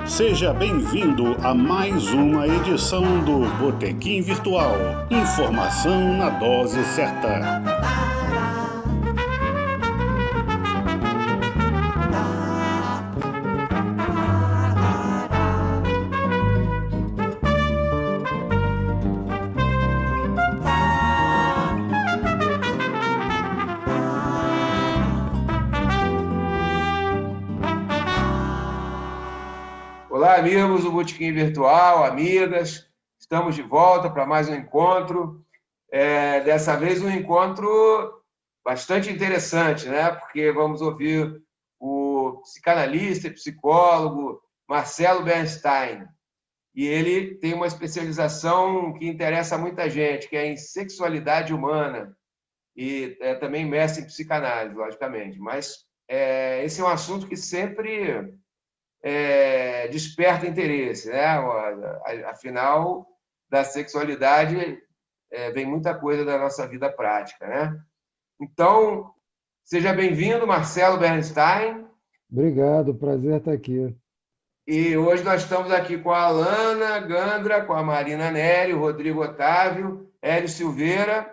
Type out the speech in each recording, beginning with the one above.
Seja bem-vindo a mais uma edição do Botequim Virtual. Informação na dose certa. Olá, amigos do Botequim Virtual, amigas. Estamos de volta para mais um encontro. Dessa vez um encontro bastante interessante, né? Porque vamos ouvir o psicanalista e psicólogo Marcelo Bernstein. E ele tem uma especialização que interessa a muita gente, que é em sexualidade humana. E é também mestre em psicanálise, logicamente. Mas esse é um assunto que sempre desperta interesse, né? Afinal, da sexualidade vem muita coisa da nossa vida prática, né? Então, seja bem-vindo, Marcelo Bernstein. Obrigado, prazer estar aqui. E hoje nós estamos aqui com a Alana Gandra, com a Marina Nery, o Rodrigo Otávio, Hélio Silveira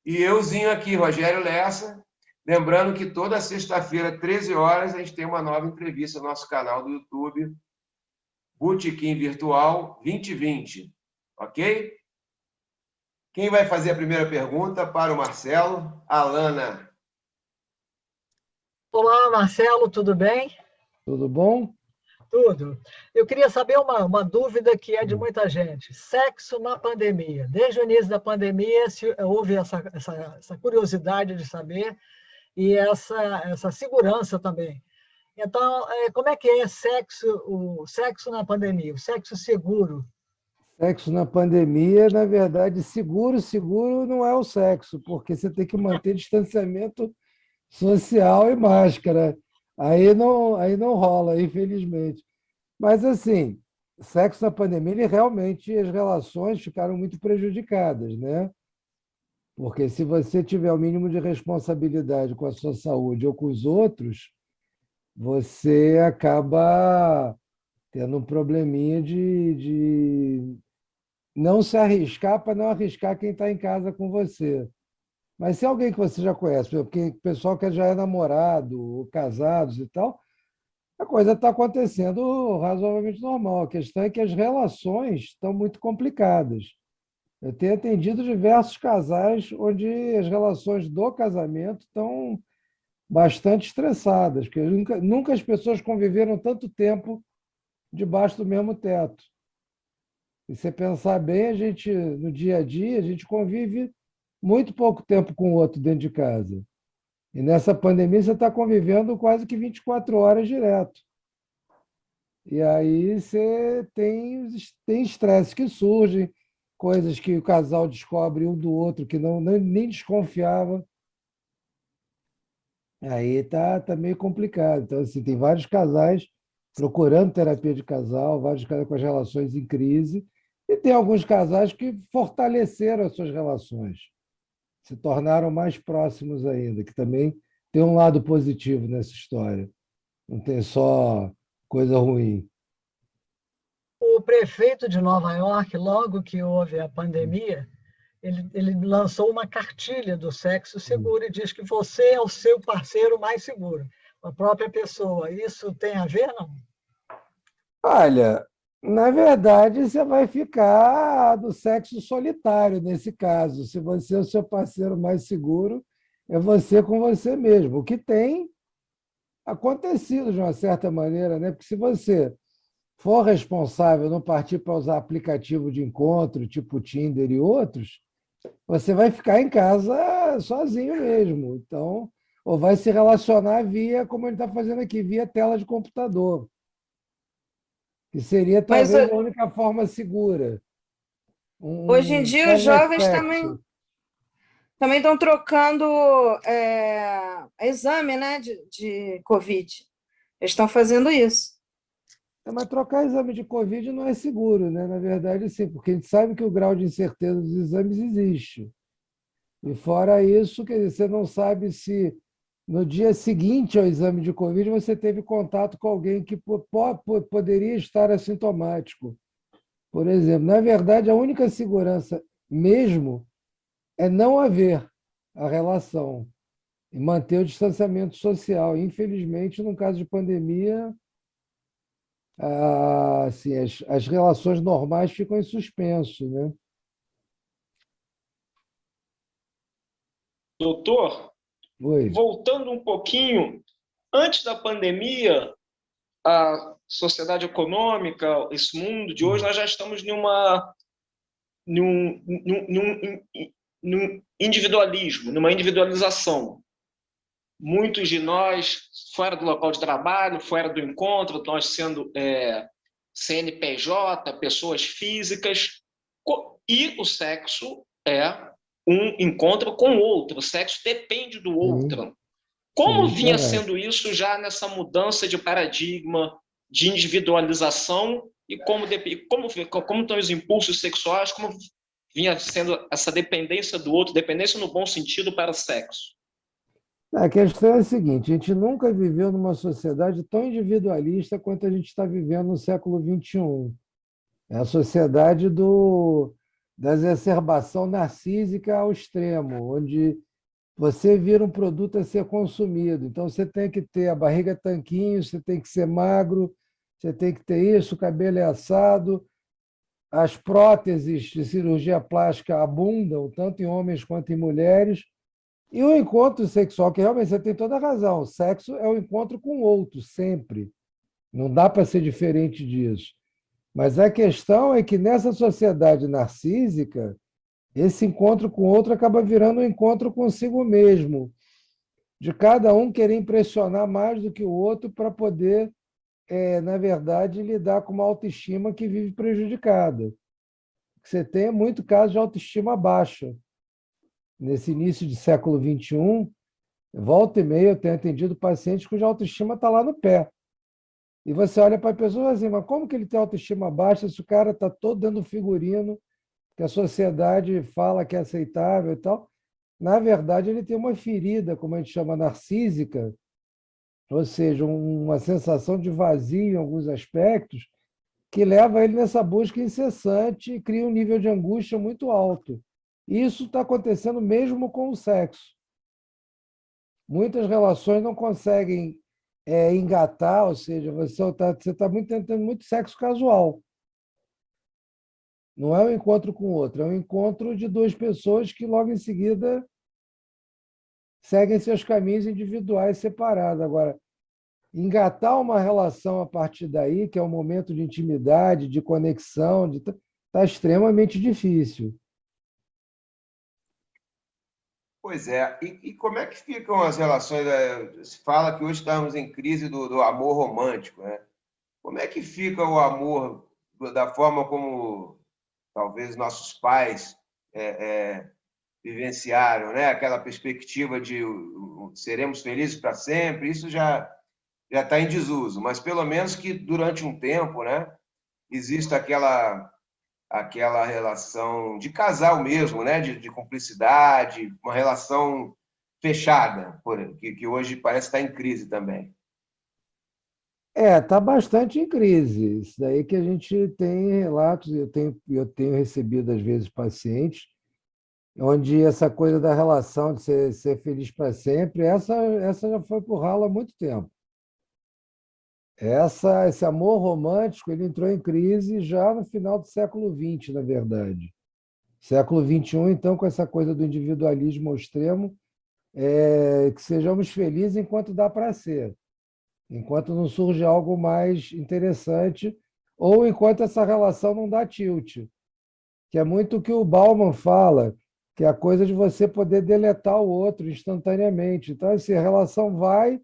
e euzinho aqui, Rogério Lessa. Lembrando que toda sexta-feira, 13 horas, a gente tem uma nova entrevista no nosso canal do YouTube, Botequim Virtual 2020. Ok? Quem vai fazer a primeira pergunta para o Marcelo? Alana. Olá, Marcelo, tudo bem? Tudo bom? Tudo. Eu queria saber uma dúvida que é de muita gente. Sexo na pandemia. Desde o início da pandemia, houve essa curiosidade de saber e essa segurança também. Então, como é que é o sexo na pandemia, o sexo seguro? Sexo na pandemia, na verdade, seguro não é o sexo, porque você tem que manter distanciamento social e máscara. Aí não rola, infelizmente. Mas, assim, sexo na pandemia, realmente as relações ficaram muito prejudicadas, né? Porque se você tiver o mínimo de responsabilidade com a sua saúde ou com os outros, você acaba tendo um probleminha de não se arriscar para não arriscar quem está em casa com você. Mas se é alguém que você já conhece, porque o pessoal que já é namorado, ou casados e tal, a coisa está acontecendo razoavelmente normal. A questão é que as relações estão muito complicadas. Eu tenho atendido diversos casais onde as relações do casamento estão bastante estressadas, porque nunca as pessoas conviveram tanto tempo debaixo do mesmo teto. E se pensar bem, no dia a dia, a gente convive muito pouco tempo com o outro dentro de casa. E nessa pandemia você está convivendo quase que 24 horas direto. E aí você tem estresses que surgem, coisas que o casal descobre um do outro que nem desconfiava. Aí tá meio complicado. Então, assim, tem vários casais procurando terapia de casal, vários casais com as relações em crise, e tem alguns casais que fortaleceram as suas relações, se tornaram mais próximos ainda, que também tem um lado positivo nessa história. Não tem só coisa ruim. O prefeito de Nova York, logo que houve a pandemia, ele lançou uma cartilha do sexo seguro e diz que você é o seu parceiro mais seguro, a própria pessoa. Isso tem a ver, não? Olha, na verdade, você vai ficar do sexo solitário nesse caso. Se você é o seu parceiro mais seguro, é você com você mesmo. O que tem acontecido de uma certa maneira, né? Porque se você for responsável, não partir para usar aplicativo de encontro, tipo Tinder e outros, você vai ficar em casa sozinho mesmo. Então, ou vai se relacionar via, como ele está fazendo aqui, via tela de computador, que seria Mas talvez a única forma segura. hoje em Um dia os jovens telesexo. também estão trocando exame, né, de Covid. Eles estão fazendo isso. Mas trocar exame de Covid não é seguro, né? Na verdade, sim, porque a gente sabe que o grau de incerteza dos exames existe. E fora isso, quer dizer, você não sabe se no dia seguinte ao exame de Covid, você teve contato com alguém que poderia estar assintomático, por exemplo. Na verdade, a única segurança mesmo é não haver a relação e manter o distanciamento social. Infelizmente, no caso de pandemia, assim, as relações normais ficam em suspenso, né? Doutor, Oi. voltando um pouquinho, antes da pandemia, a sociedade econômica, esse mundo de hoje, nós já estamos num individualismo, numa individualização. Muitos de nós, fora do local de trabalho, fora do encontro, nós sendo CNPJ, pessoas físicas, e o sexo é um encontro com o outro, o sexo depende do outro. Como Sim, vinha correto. sendo isso já nessa mudança de paradigma, de individualização, e como estão os impulsos sexuais, como vinha sendo essa dependência do outro, dependência no bom sentido para o sexo? A questão é a seguinte: a gente nunca viveu numa sociedade tão individualista quanto a gente está vivendo no século XXI. É a sociedade da exacerbação narcísica ao extremo, onde você vira um produto a ser consumido. Então, você tem que ter a barriga tanquinho, você tem que ser magro, você tem que ter isso, o cabelo é assado. As próteses de cirurgia plástica abundam, tanto em homens quanto em mulheres. E o encontro sexual, que realmente você tem toda a razão, o sexo é o encontro com o outro, sempre. Não dá para ser diferente disso. Mas a questão é que nessa sociedade narcísica, esse encontro com o outro acaba virando um encontro consigo mesmo, de cada um querer impressionar mais do que o outro para poder, na verdade, lidar com uma autoestima que vive prejudicada. Você tem muito caso de autoestima baixa. Nesse início de século XXI, volta e meia eu tenho atendido pacientes cuja autoestima está lá no pé. E você olha para a pessoa assim, mas como que ele tem autoestima baixa se o cara está todo dando figurino que a sociedade fala que é aceitável e tal? Na verdade, ele tem uma ferida, como a gente chama, narcísica, ou seja, uma sensação de vazio em alguns aspectos, que leva ele nessa busca incessante e cria um nível de angústia muito alto. Isso está acontecendo mesmo com o sexo. Muitas relações não conseguem engatar, ou seja, você está tentando muito sexo casual. Não é um encontro com o outro, é um encontro de duas pessoas que logo em seguida seguem seus caminhos individuais separados. Agora, engatar uma relação a partir daí, que é um momento de intimidade, de conexão, está extremamente difícil. Pois é. E como é que ficam as relações? Se fala que hoje estamos em crise do amor romântico, né? Como é que fica o amor da forma como talvez nossos pais vivenciaram, né? Aquela perspectiva de seremos felizes para sempre, isso já está em desuso, mas pelo menos que durante um tempo, né, exista aquela relação de casal mesmo, né, de cumplicidade, uma relação fechada, que hoje parece estar em crise também. Está bastante em crise. Isso daí que a gente tem relatos, eu tenho recebido, às vezes, pacientes, onde essa coisa da relação de ser feliz para sempre, essa já foi por ralo há muito tempo. Esse amor romântico ele entrou em crise já no final do século XX, na verdade. Século XXI, então, com essa coisa do individualismo ao extremo, que sejamos felizes enquanto dá para ser, enquanto não surge algo mais interessante, ou enquanto essa relação não dá tilt, que é muito o que o Bauman fala, que é a coisa de você poder deletar o outro instantaneamente. Então, assim, a relação vai,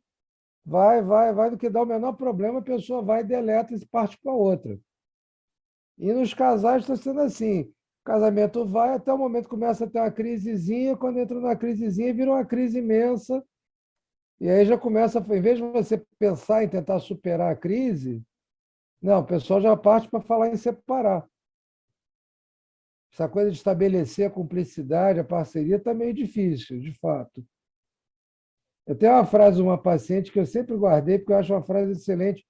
do que dá o menor problema, a pessoa vai, deleta e parte para outra. E nos casais está sendo assim. O casamento vai até o momento que começa a ter uma crisezinha, quando entra na crisezinha, vira uma crise imensa, e aí já começa, em vez de você pensar em tentar superar a crise, não, o pessoal já parte para falar em separar. Essa coisa de estabelecer a cumplicidade, a parceria, está meio difícil, de fato. Eu tenho uma frase de uma paciente que eu sempre guardei, porque eu acho uma frase excelente,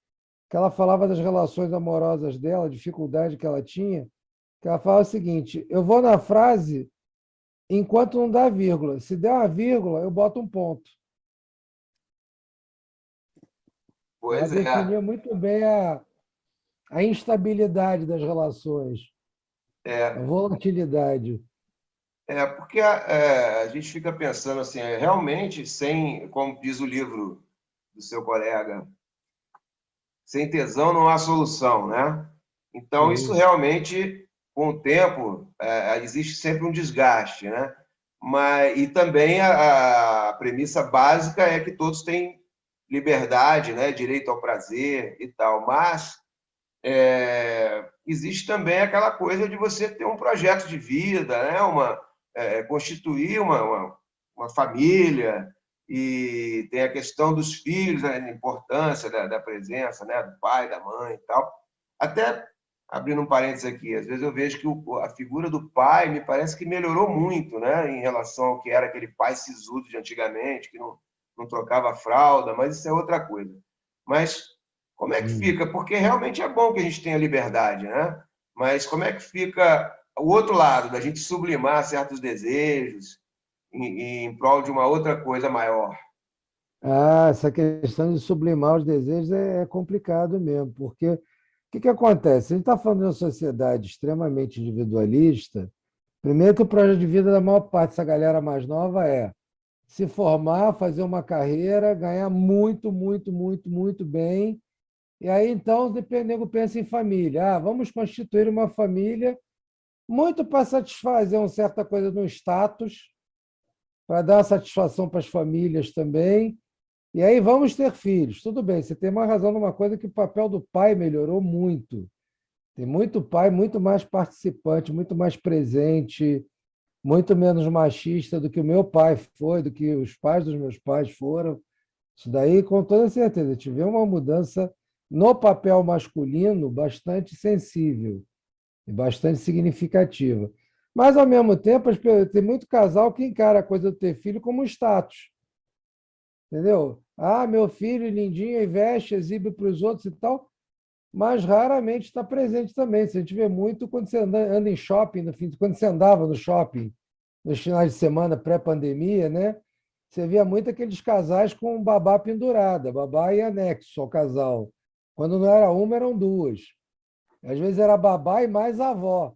que ela falava das relações amorosas dela, a dificuldade que ela tinha, que ela fala o seguinte: eu vou na frase enquanto não dá vírgula. Se der uma vírgula, eu boto um ponto. Ela Pois é. definia muito bem a instabilidade das relações, a É, volatilidade. porque a gente fica pensando assim, realmente, sem, como diz o livro do seu colega, sem tesão não há solução, né? Então, isso Sim. realmente, com o tempo, existe sempre um desgaste, né? E também a premissa básica é que todos têm liberdade, né? Direito ao prazer e tal, mas existe também aquela coisa de você ter um projeto de vida, né? Constituir uma família, e tem a questão dos filhos, a importância da presença, né? Do pai, da mãe e tal. Até, abrindo um parênteses aqui, às vezes eu vejo que a figura do pai me parece que melhorou muito, né? Em relação ao que era aquele pai sisudo de antigamente, que não trocava fralda, mas isso é outra coisa. Mas como é que fica? Porque realmente é bom que a gente tenha liberdade, né? Mas como é que fica o outro lado, da gente sublimar certos desejos em prol de uma outra coisa maior? Essa questão de sublimar os desejos é complicado mesmo, porque o que acontece? A gente está falando de uma sociedade extremamente individualista. Primeiro que o projeto de vida da maior parte dessa galera mais nova é se formar, fazer uma carreira, ganhar muito, muito, muito, muito bem. E aí, então, o nego pensa em família. Vamos constituir uma família muito para satisfazer uma certa coisa no status, para dar satisfação para as famílias também. E aí vamos ter filhos. Tudo bem, você tem uma razão numa coisa, que o papel do pai melhorou muito. Tem muito pai, muito mais participante, muito mais presente, muito menos machista do que o meu pai foi, do que os pais dos meus pais foram. Isso daí, com toda certeza, tive uma mudança no papel masculino bastante sensível e bastante significativa. Mas, ao mesmo tempo, tem muito casal que encara a coisa de ter filho como um status. Entendeu? Meu filho lindinho, e veste, exibe para os outros e tal, mas raramente está presente também. A gente vê muito quando você anda em shopping, quando você andava no shopping nos finais de semana pré-pandemia, né? Você via muito aqueles casais com babá pendurada, babá e anexo ao casal. Quando não era uma, eram duas. Às vezes era babá e mais avó.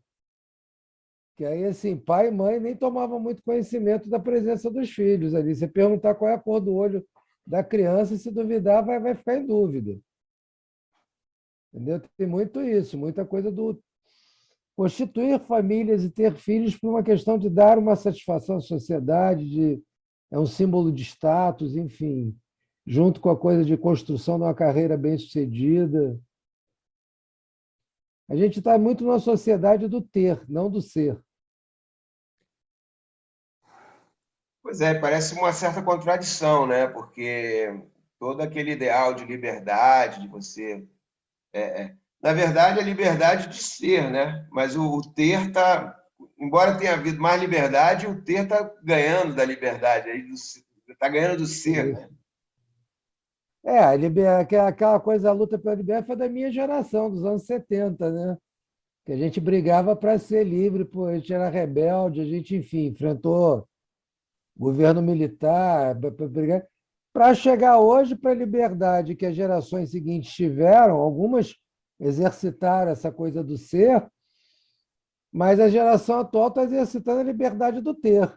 Que aí, assim, pai e mãe nem tomavam muito conhecimento da presença dos filhos ali. Você perguntar qual é a cor do olho da criança, se duvidar, vai ficar em dúvida. Entendeu? Tem muito isso, muita coisa do constituir famílias e ter filhos por uma questão de dar uma satisfação à sociedade, é um símbolo de status, enfim, junto com a coisa de construção de uma carreira bem-sucedida. A gente está muito numa sociedade do ter, não do ser. Pois é, parece uma certa contradição, né? Porque todo aquele ideal de liberdade, de você. Na verdade, a liberdade de ser, né? Mas o ter está. Embora tenha havido mais liberdade, o ter está ganhando da liberdade, está ganhando do ser, né? Aquela coisa, a luta pela liberdade foi da minha geração, dos anos 70, né? Que a gente brigava para ser livre, pô, a gente era rebelde, a gente, enfim, enfrentou governo militar, para chegar hoje para a liberdade que as gerações seguintes tiveram, algumas exercitaram essa coisa do ser, mas a geração atual está exercitando a liberdade do ter.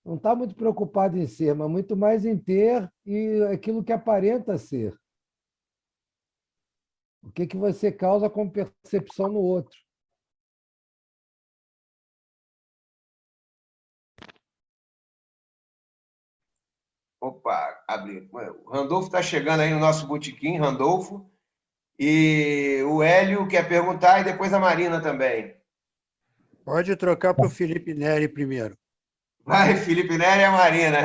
Não está muito preocupado em ser, mas muito mais em ter e aquilo que aparenta ser. O que você causa como percepção no outro. Opa, abri. O Randolfo está chegando aí no nosso botequim, Randolfo. E o Hélio quer perguntar, e depois a Marina também. Pode trocar para o Felipe Neri primeiro. Vai, Felipe Nery e a Marina.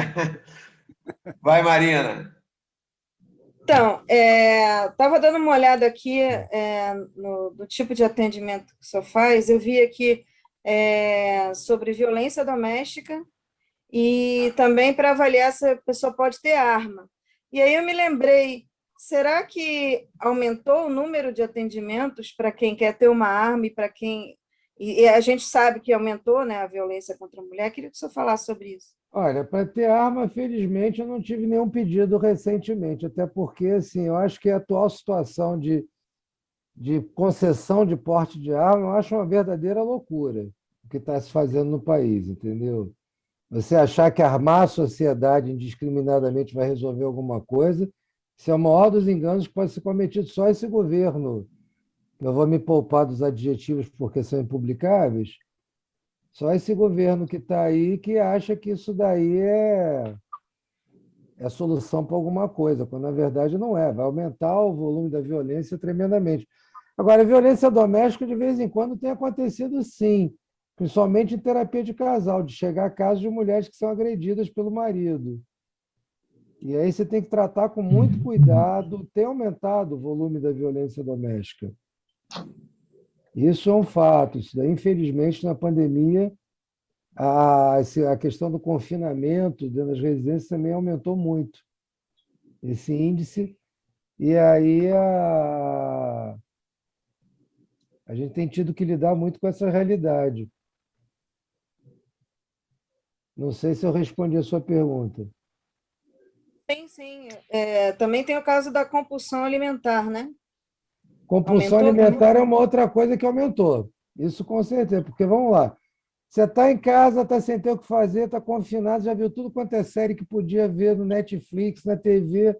Vai, Marina. Então, estava dando uma olhada aqui no tipo de atendimento que o senhor faz. Eu vi aqui sobre violência doméstica e também para avaliar se a pessoa pode ter arma. E aí eu me lembrei, será que aumentou o número de atendimentos para quem quer ter uma arma e para quem... E a gente sabe que aumentou, né, a violência contra a mulher. Queria que o senhor falasse sobre isso. Olha, para ter arma, felizmente, eu não tive nenhum pedido recentemente, até porque, assim, eu acho que a atual situação de concessão de porte de arma, eu acho uma verdadeira loucura o que está se fazendo no país, entendeu? Você achar que armar a sociedade indiscriminadamente vai resolver alguma coisa, isso é o maior dos enganos que pode ser cometido só esse governo. Eu vou me poupar dos adjetivos porque são impublicáveis. Só esse governo que está aí que acha que isso daí é solução para alguma coisa, quando na verdade não é. Vai aumentar o volume da violência tremendamente. Agora, a violência doméstica, de vez em quando, tem acontecido sim, principalmente em terapia de casal, de chegar a casos de mulheres que são agredidas pelo marido. E aí você tem que tratar com muito cuidado, tem aumentado o volume da violência doméstica. Isso é um fato. Isso daí, infelizmente, na pandemia, a questão do confinamento dentro das residências também aumentou muito esse índice. E aí a gente tem tido que lidar muito com essa realidade. Não sei se eu respondi a sua pergunta. Sim. Também tem o caso da compulsão alimentar, né? Compulsão Aumentou alimentar também? é uma outra coisa que aumentou. Isso com certeza, porque vamos lá. Você está em casa, está sem ter o que fazer, está confinado, já viu tudo quanto é série que podia ver no Netflix, na TV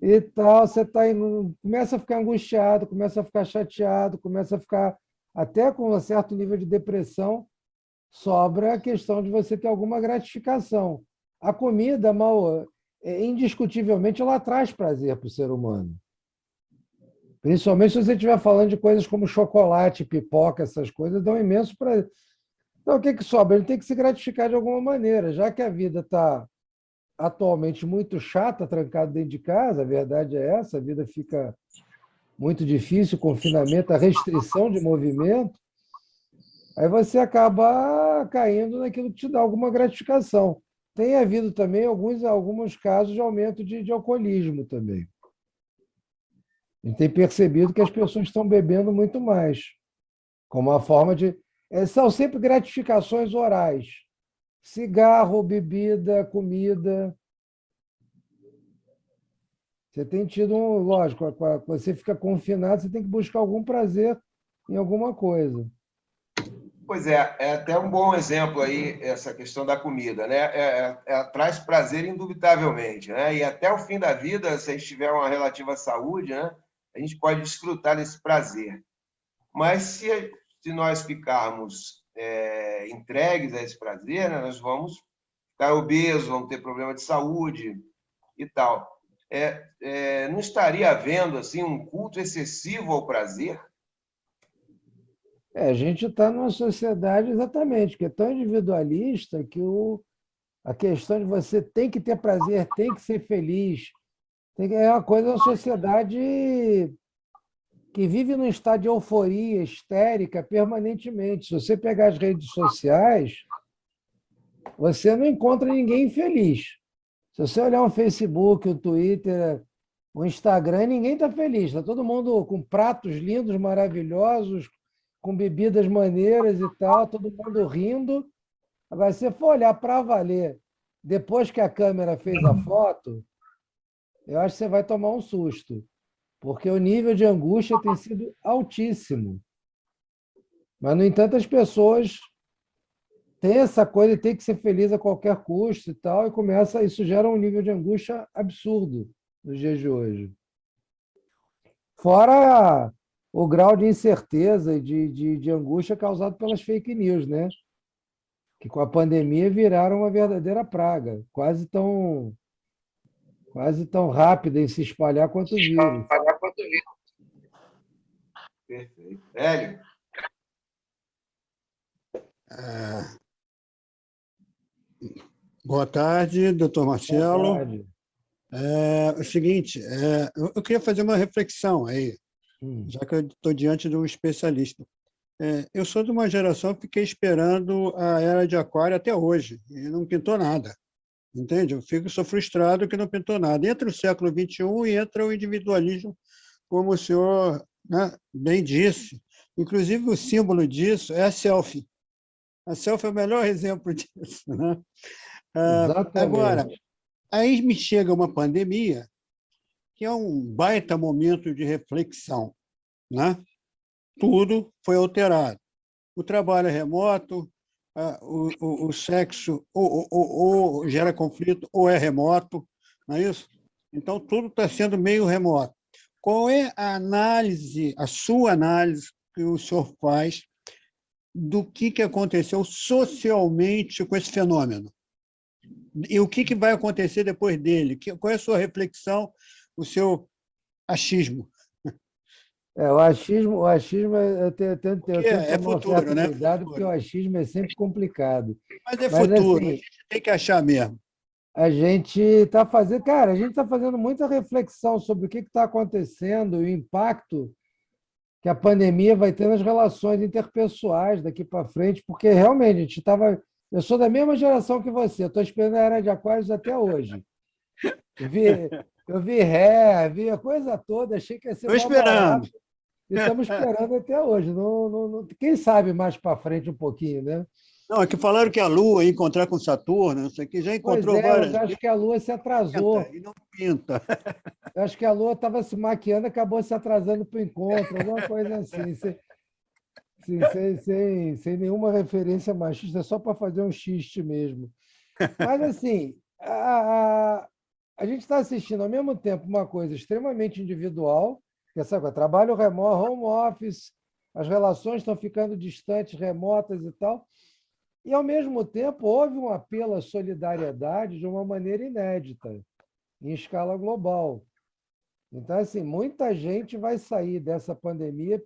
e tal. Você começa a ficar angustiado, começa a ficar chateado, começa a ficar até com um certo nível de depressão. Sobra a questão de você ter alguma gratificação. A comida, indiscutivelmente, ela traz prazer para o ser humano. Principalmente se você estiver falando de coisas como chocolate, pipoca, essas coisas, dão imenso prazer. Então, o que sobra? Ele tem que se gratificar de alguma maneira. Já que a vida está atualmente muito chata, trancado dentro de casa, a verdade é essa, a vida fica muito difícil, o confinamento, a restrição de movimento, aí você acaba caindo naquilo que te dá alguma gratificação. Tem havido também alguns casos de aumento de alcoolismo também. A gente tem percebido que as pessoas estão bebendo muito mais, como uma forma de... São sempre gratificações orais. Cigarro, bebida, comida. Você tem tido, lógico, você fica confinado, você tem que buscar algum prazer em alguma coisa. Pois é até um bom exemplo aí essa questão da comida, né? Traz prazer indubitavelmente, né? E até o fim da vida, se a gente tiver uma relativa saúde, né? A gente pode desfrutar desse prazer. Mas se nós ficarmos entregues a esse prazer, né? Nós vamos ficar obesos, vamos ter problema de saúde e tal. Não estaria havendo assim um culto excessivo ao prazer? A gente está numa sociedade exatamente que é tão individualista que a questão de você tem que ter prazer, tem que ser feliz, é uma coisa da sociedade que vive num estado de euforia histérica permanentemente. Se você pegar as redes sociais, você não encontra ninguém feliz. Se você olhar o Facebook, o Twitter, o Instagram, ninguém está feliz. Está todo mundo com pratos lindos, maravilhosos, com bebidas maneiras e tal, todo mundo rindo. Agora, se você for olhar para valer, depois que a câmera fez a foto, eu acho que você vai tomar um susto, porque o nível de angústia tem sido altíssimo. Mas, no entanto, as pessoas têm essa coisa de ter que ser feliz a qualquer custo e tal, e isso gera um nível de angústia absurdo nos dias de hoje. Fora o grau de incerteza e de angústia causado pelas fake news, né? Que com a pandemia viraram uma verdadeira praga, quase tão rápida em se espalhar quanto o vírus. Perfeito. Hélio? Boa tarde, doutor Marcelo. Boa tarde. O seguinte, eu queria fazer uma reflexão aí, já que eu estou diante de um especialista. Eu sou de uma geração que fiquei esperando a Era de Aquário até hoje, e não pintou nada. Entende? Sou frustrado que não pintou nada. Entra o século XXI e entra o individualismo, como o senhor, né, bem disse. Inclusive, o símbolo disso é a selfie. A selfie é o melhor exemplo disso. Né? Agora, Exatamente. aí me chega uma pandemia, que é um baita momento de reflexão. Né? Tudo foi alterado. O trabalho é remoto, o sexo ou gera conflito ou é remoto, não é isso? Então, tudo está sendo meio remoto. Qual é a análise, a sua análise que o senhor faz do que aconteceu socialmente com esse fenômeno? E o que vai acontecer depois dele? Qual é a sua reflexão, o seu achismo? O achismo eu tento Porque é tomar um futuro, certo né? cuidado, porque o Futuro. achismo é sempre complicado. Mas é Mas, futuro, a assim, gente tem que achar mesmo. a gente está fazendo, cara, a gente está fazendo muita reflexão sobre o que está acontecendo e o impacto que a pandemia vai ter nas relações interpessoais daqui para frente, porque realmente a gente estava. Eu sou da mesma geração que você, estou esperando a Era de Aquários até hoje. Eu vi, eu vi Ré, vi a coisa toda, achei que ia ser Estou mó esperando. barato, e estamos esperando até hoje. Quem sabe mais para frente um pouquinho, né? Não, é que falaram que a Lua ia encontrar com Saturno, não sei o que, já Pois encontrou é, mas várias eu acho vezes, que a Lua se atrasou. e não pinta. Eu acho que a Lua estava se maquiando, acabou se atrasando para o encontro, alguma coisa assim, sem nenhuma referência machista, só para fazer um xiste mesmo. Mas, assim, a gente está assistindo ao mesmo tempo uma coisa extremamente individual, que é essa coisa, trabalho remoto, home office, as relações estão ficando distantes, remotas e tal, e, ao mesmo tempo, houve um apelo à solidariedade de uma maneira inédita, em escala global. Então, assim, muita gente vai sair dessa pandemia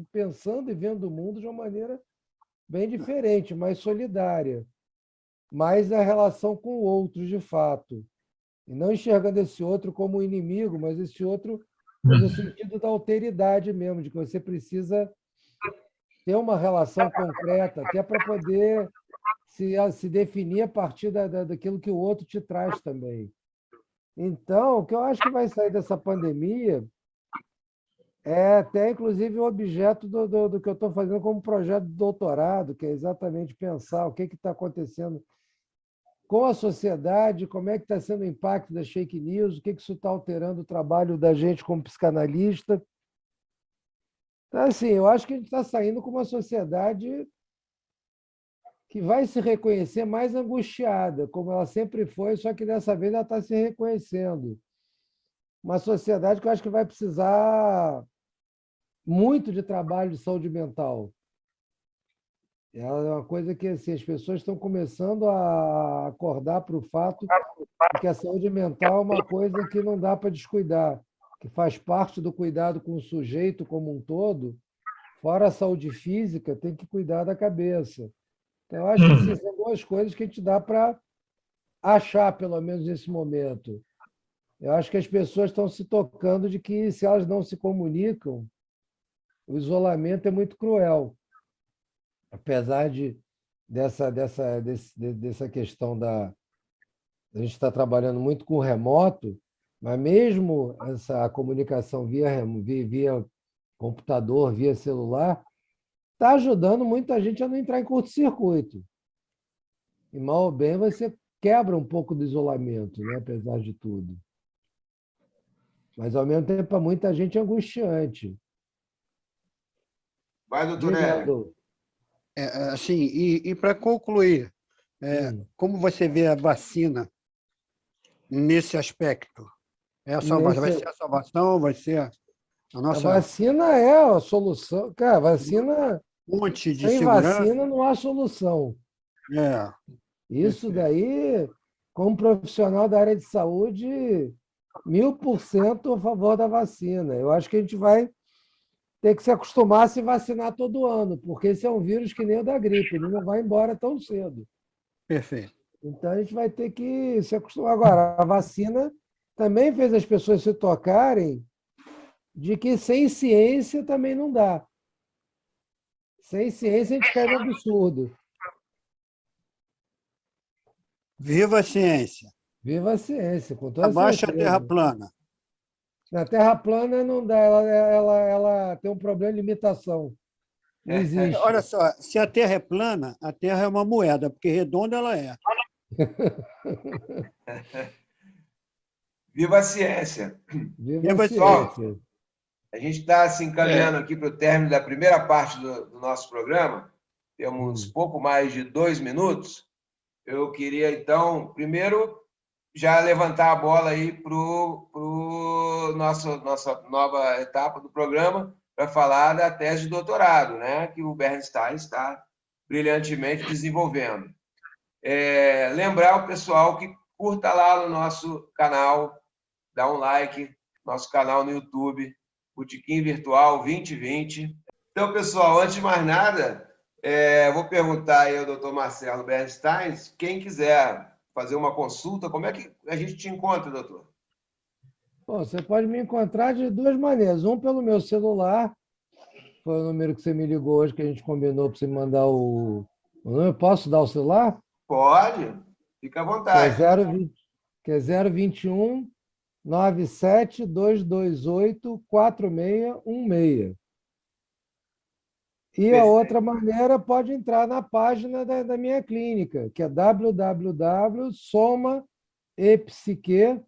pensando e vendo o mundo de uma maneira bem diferente, mais solidária, mais a relação com o outro, de fato. E não enxergando esse outro como inimigo, mas esse outro no sentido da alteridade mesmo, de que você precisa ter uma relação concreta, até para poder se definir a partir daquilo que o outro te traz também. Então, o que eu acho que vai sair dessa pandemia é até, inclusive, o objeto do que eu estou fazendo como projeto de doutorado, que é exatamente pensar o que está acontecendo com a sociedade, como é que está sendo o impacto das fake news, o que isso está alterando o trabalho da gente como psicanalista. Então, assim, eu acho que a gente está saindo com uma sociedade que vai se reconhecer mais angustiada, como ela sempre foi, só que dessa vez ela está se reconhecendo. Uma sociedade que eu acho que vai precisar muito de trabalho de saúde mental. É uma coisa que assim, as pessoas estão começando a acordar para o fato de que a saúde mental é uma coisa que não dá para descuidar, que faz parte do cuidado com o sujeito como um todo. Fora a saúde física, tem que cuidar da cabeça. Então, eu acho que assim, são duas coisas que a gente dá para achar, pelo menos nesse momento. Eu acho que as pessoas estão se tocando de que, se elas não se comunicam, o isolamento é muito cruel. Apesar dessa questão a gente está trabalhando muito com o remoto, mas mesmo essa comunicação via computador, via celular, está ajudando muita gente a não entrar em curto-circuito. E, mal ou bem, você quebra um pouco do isolamento, né? Apesar de tudo. Mas, ao mesmo tempo, para muita gente é angustiante. Vai, doutor Diga, Hélio. Aldo. Assim, e para concluir, como você vê a vacina nesse aspecto? Vai ser a salvação, vai ser a A nossa vacina é a solução. Cara, vacina, fonte de sem segurança? vacina não há solução. É, Isso daí, como profissional da área de saúde, 1000% a favor da vacina. Eu acho que a gente vai ter que se acostumar a se vacinar todo ano, porque esse é um vírus que nem o da gripe, ele não vai embora tão cedo. perfeito. Então, a gente vai ter que se acostumar. Agora, a vacina também fez as pessoas se tocarem de que sem ciência também não dá. Sem ciência, a gente cai no absurdo. Viva a ciência! Viva a ciência, com toda Abaixa a certeza. Terra plana. Na Terra plana não dá, ela tem um problema de limitação. Não existe. Olha só, se a Terra é plana, a Terra é uma moeda, porque redonda ela é. Viva a ciência! Viva a Pessoal, ciência. a gente está se encaminhando aqui para o término da primeira parte do nosso programa. Temos pouco mais de 2 minutos. Eu queria, então, primeiro, já levantar a bola aí para nossa nova etapa do programa, para falar da tese de doutorado, né, que o Bernstein está brilhantemente desenvolvendo. Lembrar o pessoal que curta lá no nosso canal, dá um like, nosso canal no YouTube, Botequim Virtual 2020. Então, pessoal, antes de mais nada, vou perguntar aí ao doutor Marcelo Bernstein, quem quiser fazer uma consulta, como é que a gente te encontra, doutor? Bom, você pode me encontrar de 2 maneiras. Um, pelo meu celular, foi o número que você me ligou hoje, que a gente combinou para você mandar o número. Posso dar o celular? Pode, fica à vontade. Que é 021 97 228 4616. E a outra maneira pode entrar na página da minha clínica, que é www.somaepsique,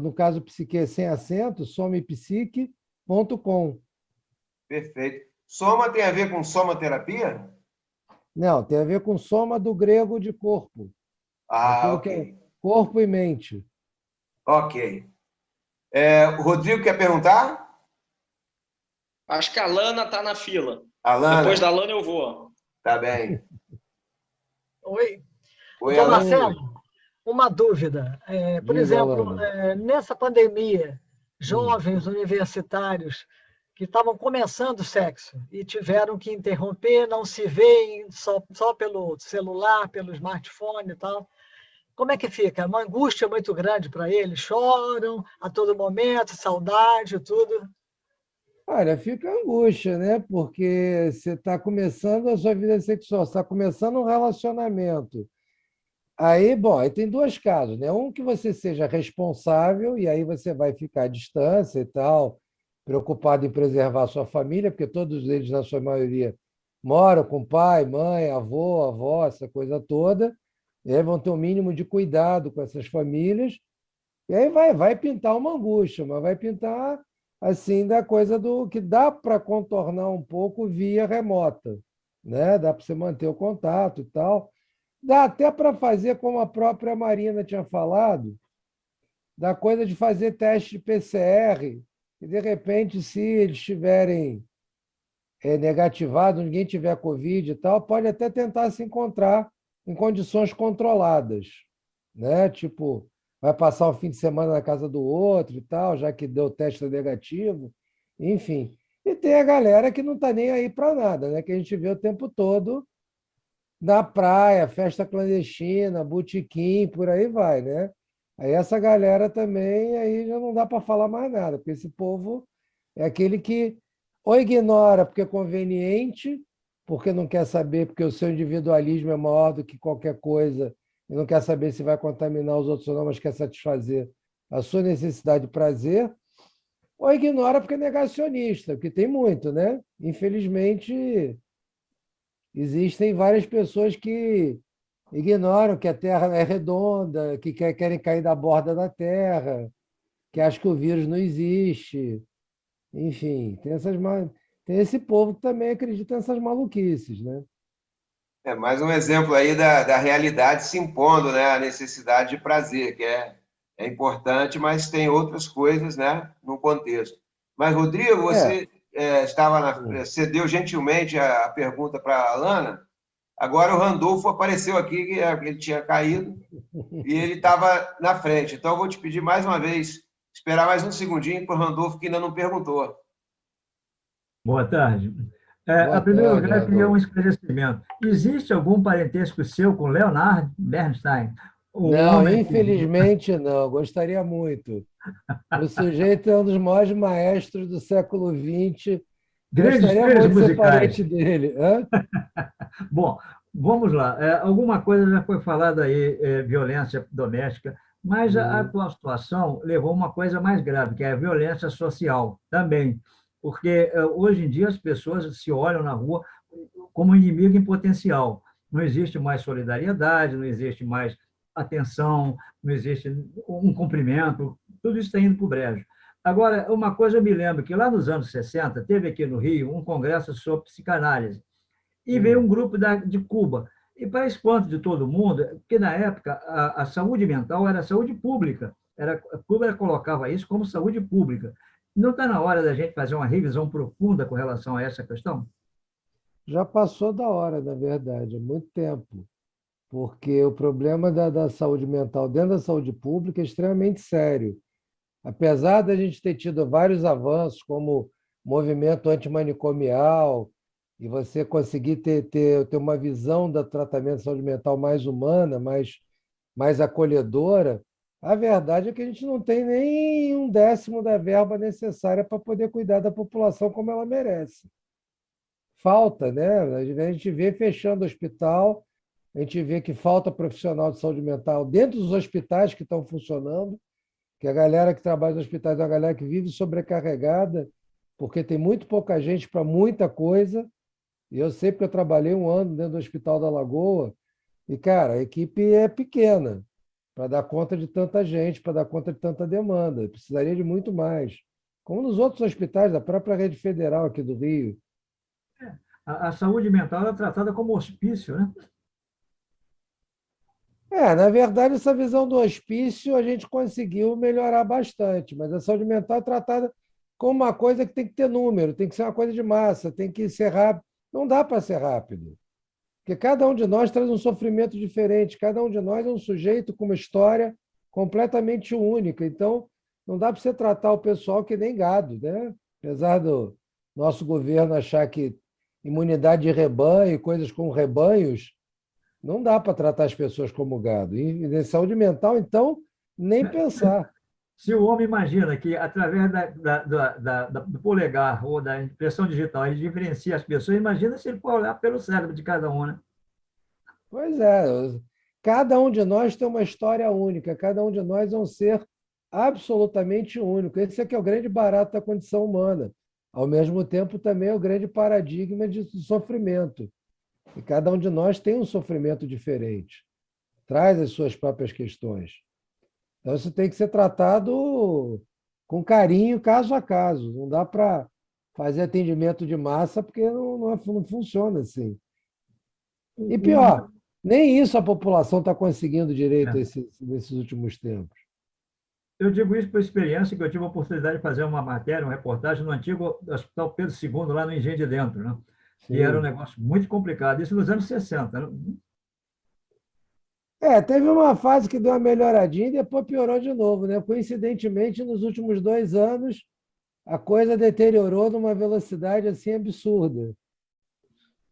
no caso psique sem acento, somaepsique.com. Perfeito. Soma tem a ver com somaterapia? Não, tem a ver com soma do grego de corpo. Ah, Que é ok. corpo e mente. Ok. O Rodrigo quer perguntar? Acho que a Lana está na fila. Alana? Depois da Lana eu vou. Tá bem. Oi. Oi, Doutor Alana. Marcelo, uma dúvida. Por Diga, exemplo, Alana. nessa pandemia, jovens universitários que estavam começando o sexo e tiveram que interromper, não se veem só pelo celular, pelo smartphone e tal. Como é que fica? É uma angústia muito grande para eles? Choram a todo momento, saudade, tudo? Olha, fica angústia, né? Porque você está começando a sua vida sexual, você está começando um relacionamento. Aí, bom, aí tem 2 casos, né? Um que você seja responsável e aí você vai ficar à distância e tal, preocupado em preservar a sua família, porque todos eles, na sua maioria, moram com pai, mãe, avô, avó, essa coisa toda, e aí vão ter um mínimo de cuidado com essas famílias, e aí vai pintar uma angústia, mas vai pintar assim da coisa do que dá para contornar um pouco via remota, né? Dá para você manter o contato e tal. Dá até para fazer, como a própria Marina tinha falado, da coisa de fazer teste de PCR, e de repente, se eles estiverem negativados, ninguém tiver Covid e tal, pode até tentar se encontrar em condições controladas, né? Tipo, vai passar o fim de semana na casa do outro e tal, já que deu teste negativo, enfim. E tem a galera que não está nem aí para nada, né? Que a gente vê o tempo todo na praia, festa clandestina, botequim, por aí vai, né? Aí essa galera também, aí já não dá para falar mais nada, porque esse povo é aquele que ou ignora porque é conveniente, porque não quer saber, porque o seu individualismo é maior do que qualquer coisa, e não quer saber se vai contaminar os outros ou não, mas quer satisfazer a sua necessidade de prazer, ou ignora porque é negacionista, porque tem muito, né? Infelizmente, existem várias pessoas que ignoram que a Terra é redonda, que querem cair da borda da Terra, que acham que o vírus não existe. Enfim, tem esse povo que também acredita nessas maluquices, né? É mais um exemplo aí da realidade se impondo, né? A necessidade de prazer, que é importante, mas tem outras coisas, né? No contexto. Mas, Rodrigo, você cedeu gentilmente a pergunta para a Alana. Agora o Randolfo apareceu aqui, que ele tinha caído, e ele estava na frente. Então, eu vou te pedir mais uma vez, esperar mais um segundinho para o Randolfo, que ainda não perguntou. Boa tarde. Boa A primeiro tarde, lugar, eu queria um Randolfo. esclarecimento. Existe algum parentesco seu com Leonard Bernstein? O Não, homem infelizmente não. Gostaria muito. O sujeito é um dos maiores maestros do século XX Grandes Gostaria trilhas muito de ser musicais. parente dele. Hã? Bom, vamos lá. Alguma coisa já foi falada aí, violência doméstica, mas a Uhum. atual situação levou a uma coisa mais grave, que é a violência social também. Porque hoje em dia as pessoas se olham na rua como inimigo em potencial. Não existe mais solidariedade, não existe mais atenção, não existe um cumprimento, tudo isso está indo para o brejo. Agora, uma coisa eu me lembro, que lá nos anos 60, teve aqui no Rio um congresso sobre psicanálise, e veio um grupo de Cuba. E, para espanto de todo mundo, porque na época a saúde mental era saúde pública, a Cuba colocava isso como saúde pública. Não está na hora da gente fazer uma revisão profunda com relação a essa questão? Já passou da hora, na verdade, há muito tempo. Porque o problema da saúde mental dentro da saúde pública é extremamente sério. Apesar da gente ter tido vários avanços, como movimento antimanicomial, e você conseguir ter uma visão do tratamento de saúde mental mais humana, mais acolhedora, a verdade é que a gente não tem nem um décimo da verba necessária para poder cuidar da população como ela merece. Falta, né? A gente vê fechando o hospital, a gente vê que falta profissional de saúde mental dentro dos hospitais que estão funcionando, que a galera que trabalha nos hospitais é uma galera que vive sobrecarregada, porque tem muito pouca gente para muita coisa. E eu sei porque eu trabalhei um ano dentro do Hospital da Lagoa, e, cara, a equipe é pequena para dar conta de tanta gente, para dar conta de tanta demanda. Precisaria de muito mais. Como nos outros hospitais da própria rede federal aqui do Rio. A saúde mental é tratada como hospício, né? Na verdade, essa visão do hospício a gente conseguiu melhorar bastante, mas a saúde mental é tratada como uma coisa que tem que ter número, tem que ser uma coisa de massa, tem que ser rápido. Não dá para ser rápido, porque cada um de nós traz um sofrimento diferente, cada um de nós é um sujeito com uma história completamente única. Então, não dá para você tratar o pessoal que nem gado, né? Apesar do nosso governo achar que imunidade de rebanho e coisas com rebanhos, não dá para tratar as pessoas como gado. E de saúde mental, então, nem pensar. Se o homem imagina que, através do polegar ou da impressão digital, ele diferencia as pessoas, imagina se ele for olhar pelo cérebro de cada um, né? Pois é, cada um de nós tem uma história única, cada um de nós é um ser absolutamente único. Esse é que é o grande barato da condição humana. Ao mesmo tempo, também é o grande paradigma de sofrimento. E cada um de nós tem um sofrimento diferente, traz as suas próprias questões. Então, isso tem que ser tratado com carinho, caso a caso. Não dá para fazer atendimento de massa, porque não funciona assim. E pior, nem isso a população está conseguindo direito nesses últimos tempos. Eu digo isso por experiência, que eu tive a oportunidade de fazer uma matéria, uma reportagem no antigo Hospital Pedro II, lá no Engenho de Dentro, né? Que era um negócio muito complicado, isso nos anos 60. Né? Teve uma fase que deu uma melhoradinha e depois piorou de novo, né? Coincidentemente, nos últimos 2 anos, a coisa deteriorou numa velocidade assim absurda.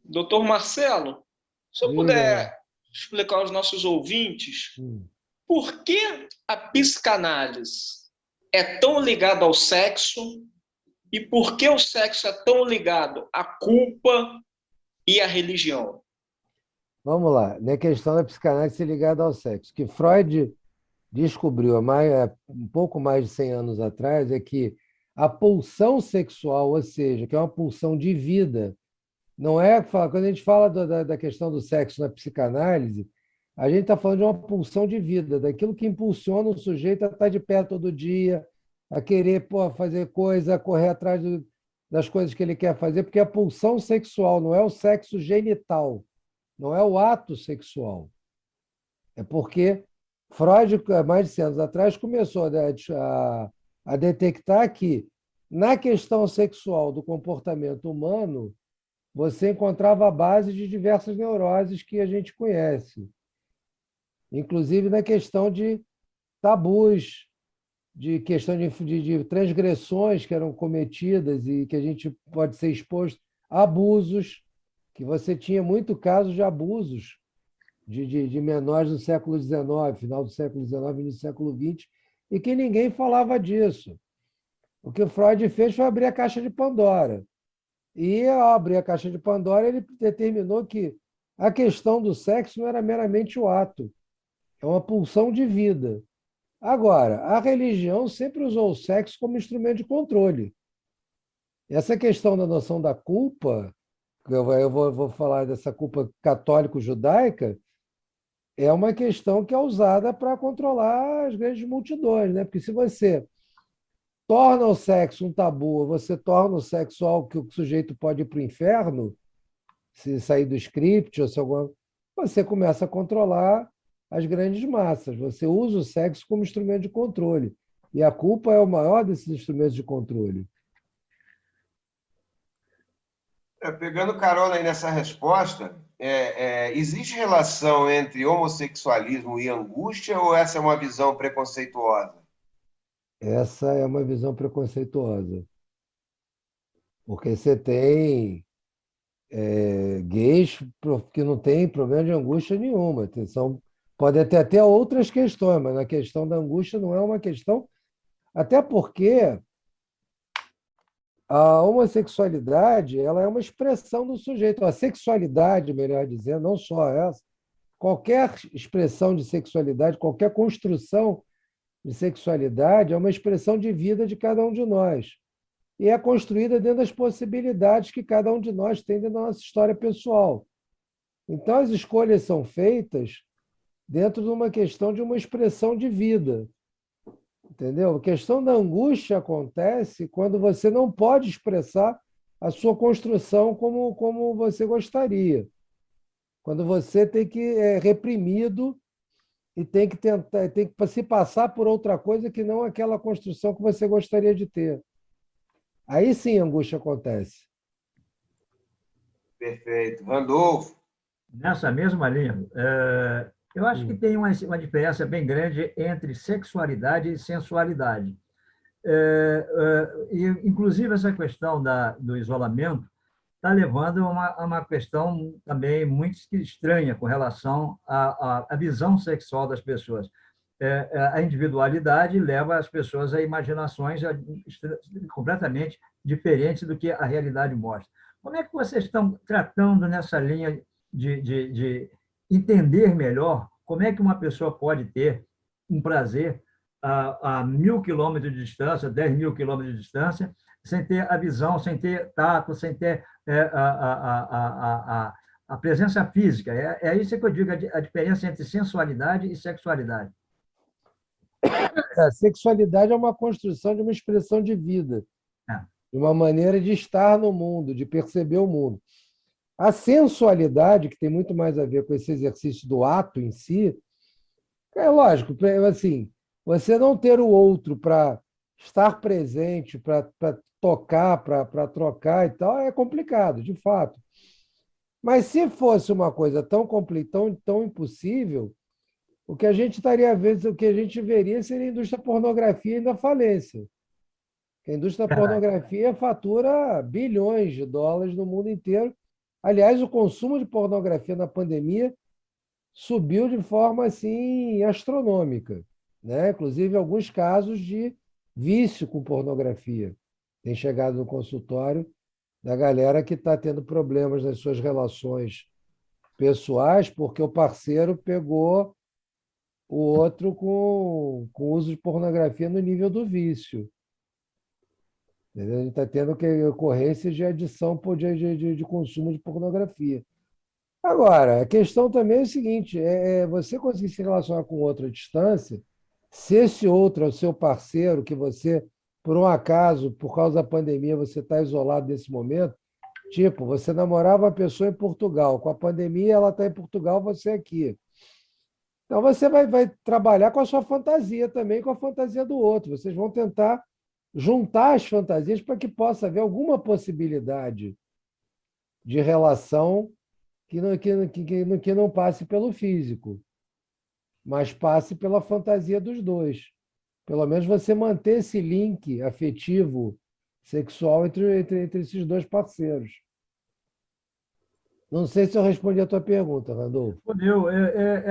Doutor Marcelo, se eu Diga. puder explicar aos nossos ouvintes, por que a psicanálise é tão ligada ao sexo e por que o sexo é tão ligado à culpa e à religião? Vamos lá, na questão da psicanálise ser ligada ao sexo. O que Freud descobriu há um pouco mais de 100 anos atrás é que a pulsão sexual, ou seja, que é uma pulsão de vida, não é quando a gente fala da questão do sexo na psicanálise, a gente está falando de uma pulsão de vida, daquilo que impulsiona o sujeito a estar de pé todo dia, a querer fazer coisa, a correr atrás das coisas que ele quer fazer, porque a pulsão sexual não é o sexo genital, não é o ato sexual. É porque Freud, há mais de 100 anos atrás, começou a detectar que, na questão sexual do comportamento humano, você encontrava a base de diversas neuroses que a gente conhece, inclusive na questão de tabus, de questão de transgressões que eram cometidas e que a gente pode ser exposto a abusos, que você tinha muito casos de abusos de menores no século XIX, final do século XIX, início do século XX, e que ninguém falava disso. O que o Freud fez foi abrir a caixa de Pandora. E, ao abrir a caixa de Pandora, ele determinou que a questão do sexo não era meramente o ato, é uma pulsão de vida. Agora, a religião sempre usou o sexo como instrumento de controle. Essa questão da noção da culpa, que eu vou falar dessa culpa católico-judaica, é uma questão que é usada para controlar as grandes multidões, né? Porque se você torna o sexo um tabu, você torna o sexo algo que o sujeito pode ir para o inferno, se sair do script, ou se alguma... você começa a controlar as grandes massas. Você usa o sexo como instrumento de controle. E a culpa é o maior desses instrumentos de controle. Pegando carona aí nessa resposta, existe relação entre homossexualismo e angústia ou essa é uma visão preconceituosa? Essa é uma visão preconceituosa. Porque você tem gays que não têm problema de angústia nenhuma. Pode ter até outras questões, mas a questão da angústia não é uma questão, até porque a homossexualidade ela é uma expressão do sujeito. A sexualidade, melhor dizendo, não só essa, qualquer expressão de sexualidade, qualquer construção de sexualidade é uma expressão de vida de cada um de nós. E é construída dentro das possibilidades que cada um de nós tem dentro da nossa história pessoal. Então, as escolhas são feitas dentro de uma questão de uma expressão de vida. Entendeu? A questão da angústia acontece quando você não pode expressar a sua construção como você gostaria. Quando você tem que reprimido e tem que tentar, tem que se passar por outra coisa que não aquela construção que você gostaria de ter. Aí sim a angústia acontece. Perfeito. Randolfo? Nessa mesma linha, eu acho que tem uma diferença bem grande entre sexualidade e sensualidade. E, inclusive, essa questão do isolamento está levando a uma questão também muito estranha com relação à visão sexual das pessoas. A individualidade leva as pessoas a imaginações completamente diferentes do que a realidade mostra. Como é que vocês estão tratando nessa linha de entender melhor como é que uma pessoa pode ter um prazer a 1.000 quilômetros de distância, 10.000 quilômetros de distância, sem ter a visão, sem ter tato, sem ter a presença física? É isso que eu digo, a diferença entre sensualidade e sexualidade. A sexualidade é uma construção de uma expressão de vida, de uma maneira de estar no mundo, de perceber o mundo. A sensualidade, que tem muito mais a ver com esse exercício do ato em si, é lógico, assim, você não ter o outro para estar presente, para tocar, para trocar e tal, é complicado, de fato. Mas se fosse uma coisa tão tão impossível, o que a gente veria seria a indústria da pornografia indo à falência. A indústria da pornografia fatura bilhões de dólares no mundo inteiro. Aliás, o consumo de pornografia na pandemia subiu de forma assim astronômica, né? Inclusive alguns casos de vício com pornografia. Tem chegado no consultório da galera que está tendo problemas nas suas relações pessoais porque o parceiro pegou o outro com uso de pornografia no nível do vício. Entendeu? A gente está tendo ocorrências de adição de consumo de pornografia. Agora, a questão também é o seguinte, você conseguir se relacionar com outro à distância, se esse outro é o seu parceiro, que você, por um acaso, por causa da pandemia, você está isolado nesse momento, tipo, você namorava uma pessoa em Portugal, com a pandemia ela está em Portugal, você aqui. Então, você vai trabalhar com a sua fantasia também, com a fantasia do outro. Vocês vão tentar juntar as fantasias para que possa haver alguma possibilidade de relação que não passe pelo físico, mas passe pela fantasia dos dois. Pelo menos você manter esse link afetivo, sexual entre esses dois parceiros. Não sei se eu respondi a tua pergunta, Randolfo. Respondeu,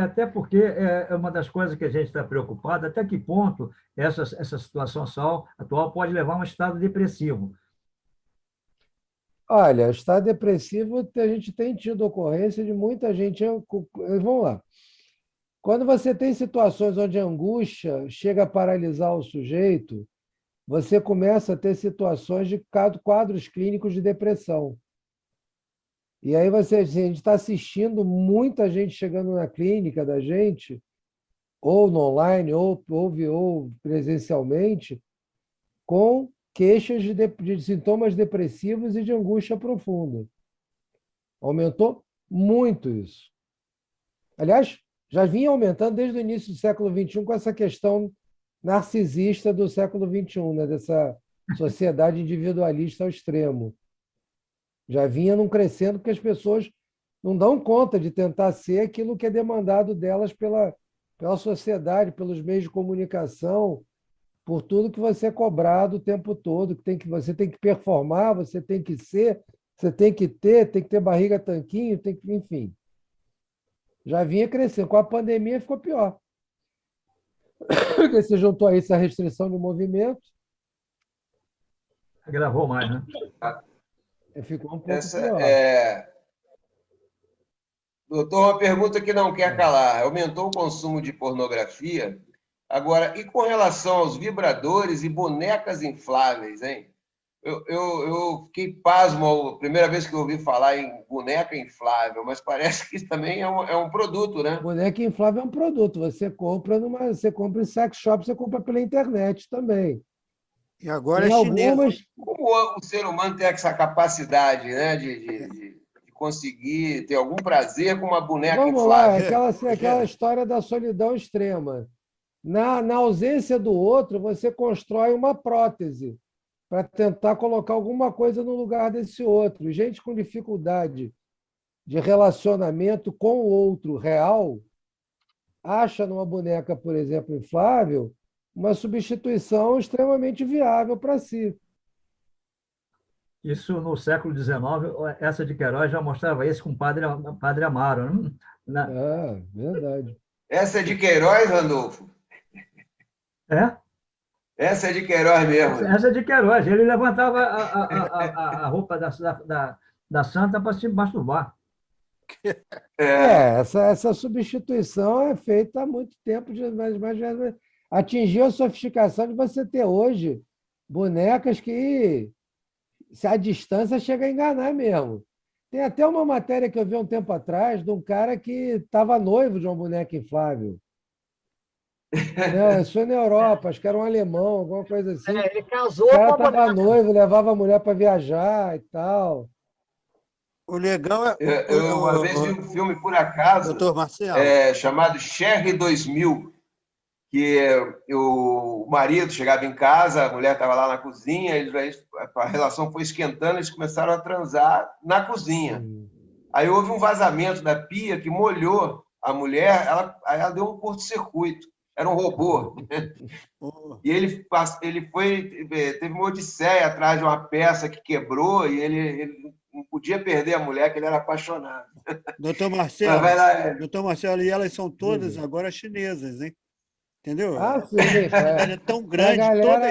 até porque é uma das coisas que a gente está preocupado, até que ponto essa situação atual pode levar a um estado depressivo. Olha, estado depressivo, a gente tem tido ocorrência de muita gente. Vamos lá. Quando você tem situações onde a angústia chega a paralisar o sujeito, você começa a ter situações de quadros clínicos de depressão. E aí a gente está assistindo muita gente chegando na clínica da gente, ou no online, ou presencialmente, com queixas de sintomas depressivos e de angústia profunda. Aumentou muito isso. Aliás, já vinha aumentando desde o início do século XXI com essa questão narcisista do século XXI, né? Dessa sociedade individualista ao extremo. Já vinha num crescendo porque as pessoas não dão conta de tentar ser aquilo que é demandado delas pela sociedade, pelos meios de comunicação, por tudo que você é cobrado o tempo todo, você tem que performar, você tem que ser, você tem que ter barriga tanquinho, enfim. Já vinha crescendo. Com a pandemia ficou pior. Porque você juntou aí essa restrição de movimento. Gravou mais, né? Ficou um pouco pior. Doutor, uma pergunta que não quer calar. Aumentou o consumo de pornografia? Agora, e com relação aos vibradores e bonecas infláveis, hein? Eu fiquei pasmo a primeira vez que eu ouvi falar em boneca inflável, mas parece que também é um produto, né? Boneca inflável é um produto. Você compra em sex shop, você compra pela internet também. E agora tem é chinês. Como o ser humano tem essa capacidade, né, de conseguir ter algum prazer com uma boneca Vamos lá, inflável? aquela história da solidão extrema. Na ausência do outro, você constrói uma prótese para tentar colocar alguma coisa no lugar desse outro. Gente com dificuldade de relacionamento com o outro real acha numa boneca, por exemplo, inflável, uma substituição extremamente viável para si. Isso no século XIX, essa de Queiroz já mostrava isso com o padre Amaro. Verdade. Essa é de Queiroz, Randolfo? É? Essa é de Queiroz mesmo. Essa é de Queiroz. Ele levantava a roupa da santa para se masturbar. Essa substituição é feita há muito tempo, mas atingiu a sofisticação de você ter hoje bonecas que, se a distância, chega a enganar mesmo. Tem até uma matéria que eu vi um tempo atrás de um cara que estava noivo de uma boneca inflável. Não, isso foi na Europa, acho que era um alemão, alguma coisa assim. Ele casou O cara com a estava boneca. noivo, levava a mulher para viajar e tal. O legal é... Eu uma vez vi um filme, por acaso, Doutor Marcelo. chamado Cherry 2000, que o marido chegava em casa, a mulher estava lá na cozinha, a relação foi esquentando, eles começaram a transar na cozinha. Aí houve um vazamento da pia que molhou a mulher, ela deu um curto-circuito. Era um robô. E ele teve uma odisseia atrás de uma peça que quebrou e ele não podia perder a mulher, que ele era apaixonado. Doutor Marcelo, e elas são todas agora chinesas, hein? Entendeu? Sim. É tão grande,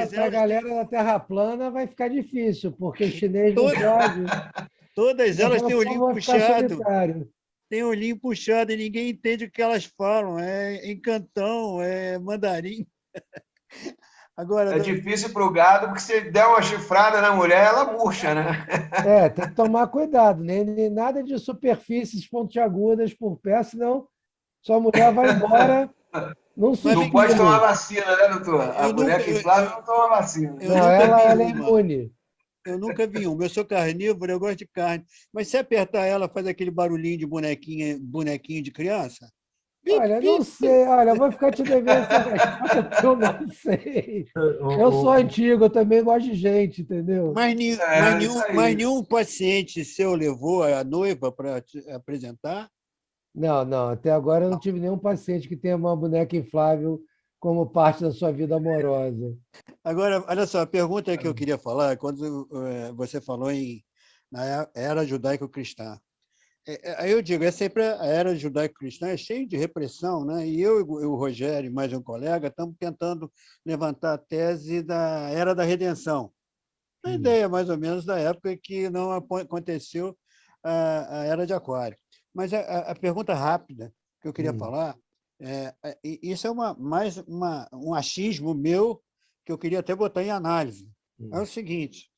Para a galera da Terra plana vai ficar difícil, porque chinês não pode. Todas elas têm o olhinho puxado. Solitário. Tem o olhinho puxado e ninguém entende o que elas falam. É encantão, é mandarim. Agora, difícil para o gado, porque se der uma chifrada na mulher, ela murcha, né? Tem que tomar cuidado, nem nada de superfícies pontiagudas por perto, senão sua mulher vai embora. Não pode tomar vacina, né, doutor? A boneca inflável não toma vacina. Ela é imune. Eu nunca vi uma. Eu sou carnívoro, eu gosto de carne. Mas se apertar ela, faz aquele barulhinho de bonequinho de criança? Olha, não sei. Olha, eu vou ficar te devendo essa resposta, porque eu não sei. Eu sou antigo, eu também gosto de gente, entendeu? Mas nenhum paciente seu levou a noiva para apresentar? Não. Até agora eu não tive nenhum paciente que tenha uma boneca inflável como parte da sua vida amorosa. Agora, olha só, a pergunta que eu queria falar, quando você falou na era judaico-cristã. Aí eu digo, sempre a era judaico-cristã é cheia de repressão, né? E eu e o Rogério, mais um colega, estamos tentando levantar a tese da era da redenção. Uma ideia mais ou menos da época que não aconteceu a Era de Aquário. Mas a pergunta rápida que eu queria falar, isso é um achismo meu que eu queria até botar em análise. É o seguinte,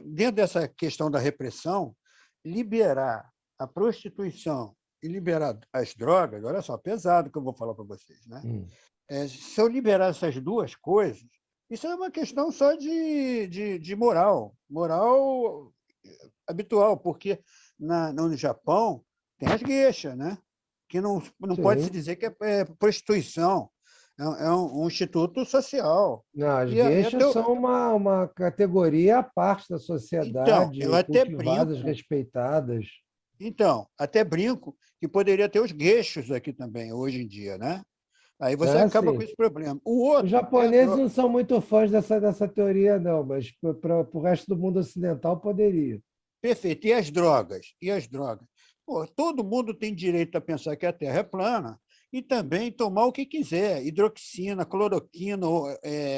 dentro dessa questão da repressão, liberar a prostituição e liberar as drogas, olha só, pesado que eu vou falar para vocês, né? Se eu liberar essas duas coisas, isso é uma questão só de moral habitual, porque no Japão tem as geishas, né? Que não pode se dizer que é prostituição, é um instituto social. Não, as geishas são uma categoria à parte da sociedade, então, eu até cultivadas, brinco, respeitadas. Então, até brinco que poderia ter os geishos aqui também, hoje em dia, né? Aí você acaba com esse problema. Os japoneses não são muito fãs dessa teoria, não, mas para o resto do mundo ocidental poderia. Perfeito. E as drogas? Pô, todo mundo tem direito a pensar que a Terra é plana e também tomar o que quiser. Hidroxina, cloroquina,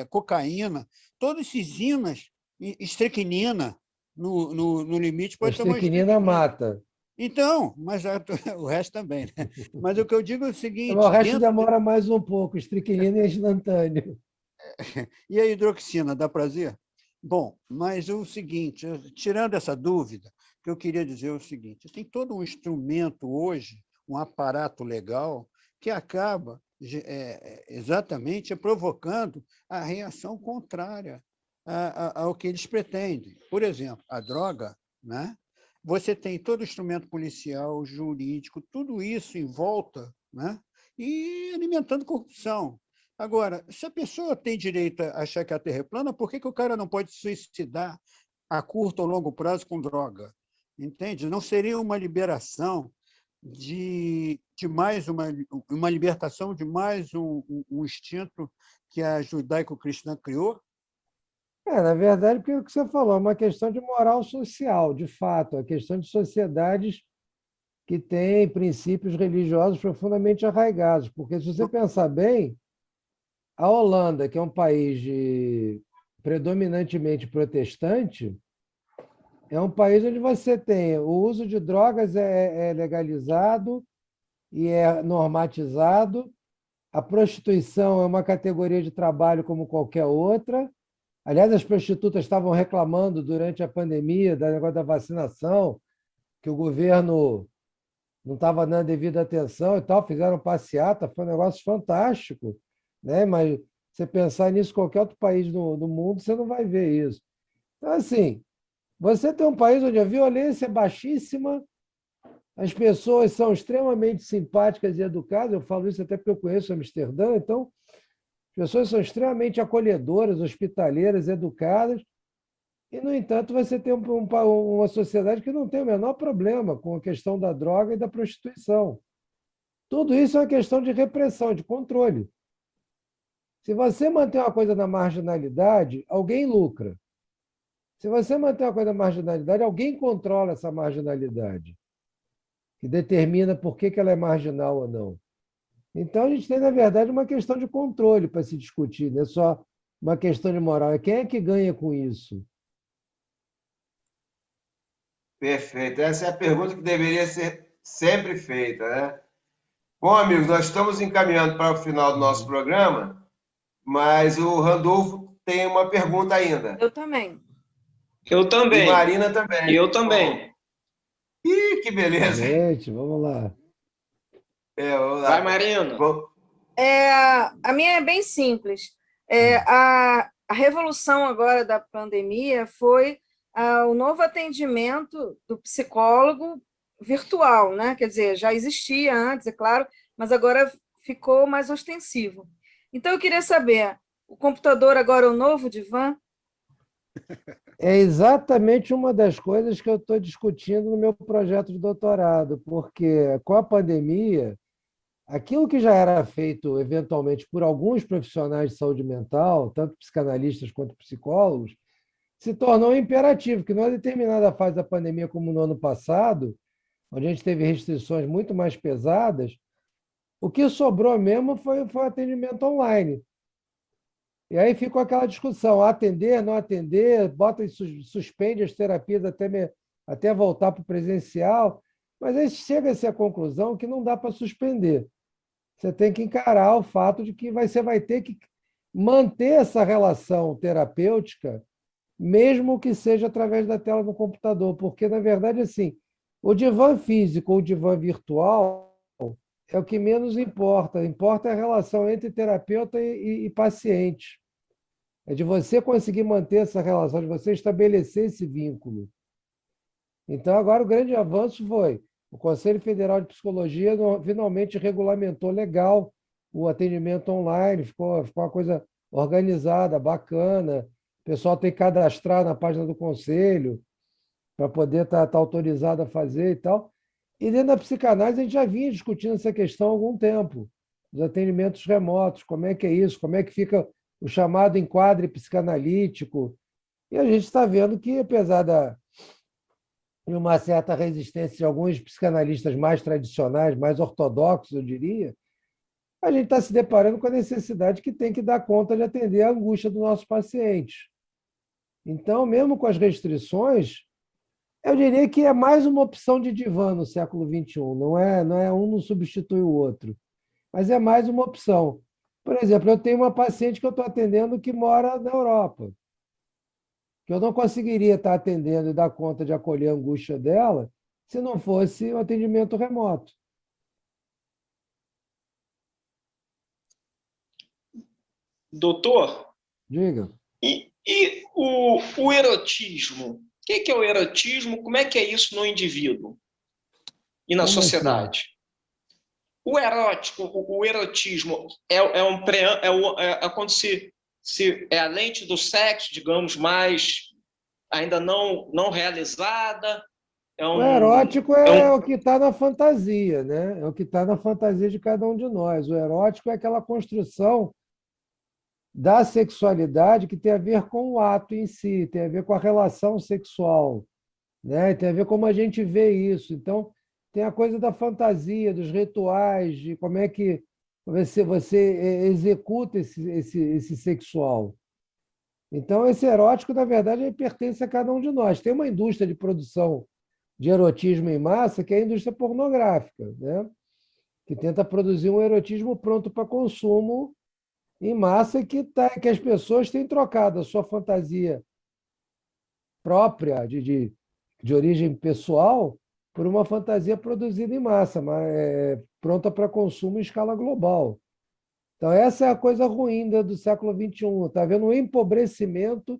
cocaína, todos esses inas, estricnina, no limite pode tomar estricnina mata. Então, mas o resto também, né? Mas o que eu digo é o seguinte... O resto demora mais um pouco, estricnina é instantâneo. E a hidroxina, dá prazer? Bom, mas o seguinte, tirando essa dúvida, o que eu queria dizer é o seguinte, tem todo um instrumento hoje, um aparato legal, que acaba exatamente provocando a reação contrária ao que eles pretendem. Por exemplo, a droga, né? Você tem todo o instrumento policial, jurídico, tudo isso em volta, né? E alimentando corrupção. Agora, se a pessoa tem direito a achar que a Terra é plana, por que o cara não pode se suicidar a curto ou longo prazo com droga? Entende? Não seria uma liberação de mais uma libertação de mais um instinto que a judaico-cristã criou? Na verdade, porque o que você falou é uma questão de moral social, de fato, é questão de sociedades que têm princípios religiosos profundamente arraigados. Porque, se você pensar bem, a Holanda, que é um país predominantemente protestante, é um país onde você tem o uso de drogas é legalizado e é normatizado, a prostituição é uma categoria de trabalho como qualquer outra. Aliás, as prostitutas estavam reclamando durante a pandemia do negócio da vacinação, que o governo não estava dando devida atenção e tal, fizeram passeata, foi um negócio fantástico, né? Mas você pensar nisso em qualquer outro país do mundo, você não vai ver isso. Então, assim, você tem um país onde a violência é baixíssima, as pessoas são extremamente simpáticas e educadas, eu falo isso até porque eu conheço Amsterdã, então as pessoas são extremamente acolhedoras, hospitaleiras, educadas, e, no entanto, você tem uma sociedade que não tem o menor problema com a questão da droga e da prostituição. Tudo isso é uma questão de repressão, de controle. Se você mantém uma coisa na marginalidade, alguém lucra. Se você mantém uma coisa na marginalidade, alguém controla essa marginalidade, que determina por que ela é marginal ou não. Então, a gente tem, na verdade, uma questão de controle para se discutir, não é só uma questão de moral. Quem é que ganha com isso? Perfeito. Essa é a pergunta que deveria ser sempre feita, né? Bom, amigos, nós estamos encaminhando para o final do nosso programa, mas o Randolfo tem uma pergunta ainda. Eu também. Eu também. E Marina também. Eu também. Ih, que beleza. Gente, vamos lá. Vamos lá. Vai, Marina. A minha é bem simples. A revolução agora da pandemia foi o novo atendimento do psicólogo virtual, né? Quer dizer, já existia antes, é claro, mas agora ficou mais ostensivo. Então, eu queria saber, o computador agora é o novo divã? É exatamente uma das coisas que eu estou discutindo no meu projeto de doutorado, porque com a pandemia, aquilo que já era feito eventualmente por alguns profissionais de saúde mental, tanto psicanalistas quanto psicólogos, se tornou imperativo, que numa determinada fase da pandemia, como no ano passado, onde a gente teve restrições muito mais pesadas, o que sobrou mesmo foi o atendimento online. E aí ficou aquela discussão, atender, não atender, bota e suspende as terapias até voltar para o presencial, mas aí chega-se à conclusão que não dá para suspender. Você tem que encarar o fato de que você vai ter que manter essa relação terapêutica, mesmo que seja através da tela do computador, porque, na verdade, assim, o divã físico ou o divã virtual é o que menos importa. Importa a relação entre terapeuta e paciente. É de você conseguir manter essa relação, de você estabelecer esse vínculo. Então, agora o grande avanço foi o Conselho Federal de Psicologia finalmente regulamentou legal o atendimento online, ficou uma coisa organizada, bacana. O pessoal tem que cadastrar na página do Conselho para poder estar autorizado a fazer e tal. E dentro da psicanálise, a gente já vinha discutindo essa questão há algum tempo, dos atendimentos remotos, como é que é isso, como é que fica o chamado enquadre psicanalítico. E a gente está vendo que, apesar de uma certa resistência de alguns psicanalistas mais tradicionais, mais ortodoxos, eu diria, a gente está se deparando com a necessidade que tem que dar conta de atender a angústia dos nossos pacientes. Então, mesmo com as restrições, eu diria que é mais uma opção de divã no século XXI. Não é um não substitui o outro, mas é mais uma opção. Por exemplo, eu tenho uma paciente que eu estou atendendo que mora na Europa, que eu não conseguiria estar atendendo e dar conta de acolher a angústia dela se não fosse o atendimento remoto. Doutor, Diga. e o erotismo? O que é o erotismo? Como é que é isso no indivíduo e na Como assim? sociedade? O erótico, o erotismo é quando se é a lente do sexo, digamos, mais ainda não realizada. O erótico é o que está na fantasia, né? É o que está na fantasia de cada um de nós. O erótico é aquela construção da sexualidade que tem a ver com o ato em si, tem a ver com a relação sexual, né? Tem a ver como a gente vê isso. Então, tem a coisa da fantasia, dos rituais, de como é que você executa esse sexual. Então, esse erótico, na verdade, ele pertence a cada um de nós. Tem uma indústria de produção de erotismo em massa, que é a indústria pornográfica, né? Que tenta produzir um erotismo pronto para consumo em massa que as pessoas têm trocado a sua fantasia própria, de origem pessoal, por uma fantasia produzida em massa, mas pronta para consumo em escala global. Então, essa é a coisa ruim do século XXI. Está havendo um empobrecimento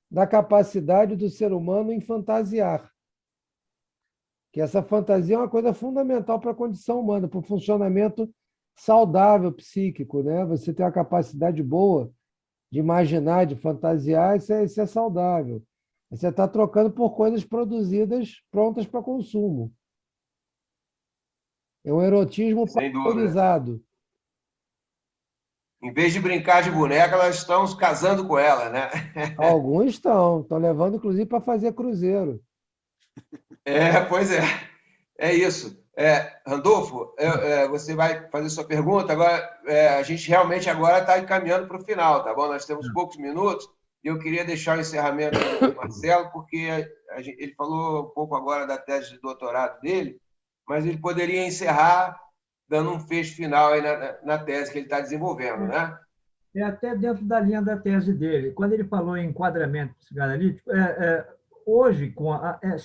da capacidade do ser humano em fantasiar. Que essa fantasia é uma coisa fundamental para a condição humana, para o funcionamento saudável psíquico, né? Você tem uma capacidade boa de imaginar, de fantasiar, isso é saudável. Você está trocando por coisas produzidas prontas para consumo. É um erotismo valorizado. Em vez de brincar de boneca, elas estão se casando com ela, né? Alguns estão levando, inclusive, para fazer cruzeiro. Pois é. É isso. Randolfo, você vai fazer sua pergunta. Agora, a gente realmente agora está encaminhando para o final, tá bom? Nós temos poucos minutos e eu queria deixar o encerramento do Marcelo, porque ele falou um pouco agora da tese de doutorado dele, mas ele poderia encerrar dando um fecho final aí na tese que ele está desenvolvendo, né? É até dentro da linha da tese dele. Quando ele falou em enquadramento psicanalítico, hoje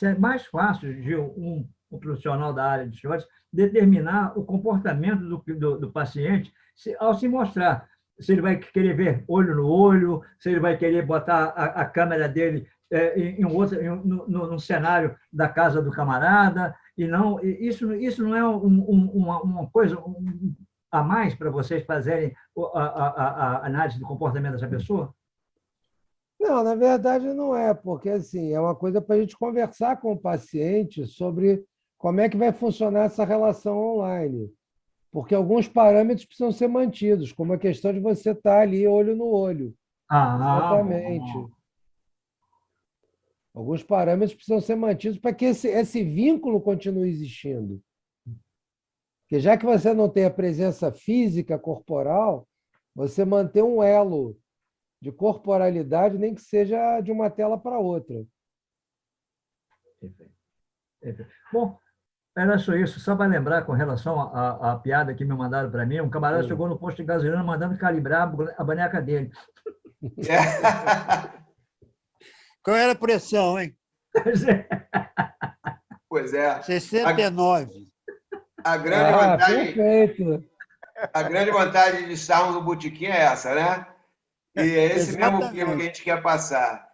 é mais fácil de um profissional da área de esportes determinar o comportamento do paciente ao se mostrar. Se ele vai querer ver olho no olho, se ele vai querer botar a câmera dele num cenário da casa do camarada, isso não é uma coisa a mais para vocês fazerem a análise do comportamento dessa pessoa? Não, na verdade não é, porque assim, é uma coisa para a gente conversar com o paciente sobre como é que vai funcionar essa relação online. Porque alguns parâmetros precisam ser mantidos, como a questão de você estar ali olho no olho. Exatamente. Alguns parâmetros precisam ser mantidos para que esse vínculo continue existindo. Porque já que você não tem a presença física corporal, você mantém um elo de corporalidade, nem que seja de uma tela para outra. Perfeito. Bom, era só isso. Só para lembrar, com relação à piada que me mandaram para mim, um camarada chegou no posto de gasolina mandando calibrar a boneca dele. Qual era a pressão, hein? Pois é. 69. A grande vantagem, Perfeito. a grande vantagem de estarmos no botequim é essa, né? E é esse mesmo clima que a gente quer passar.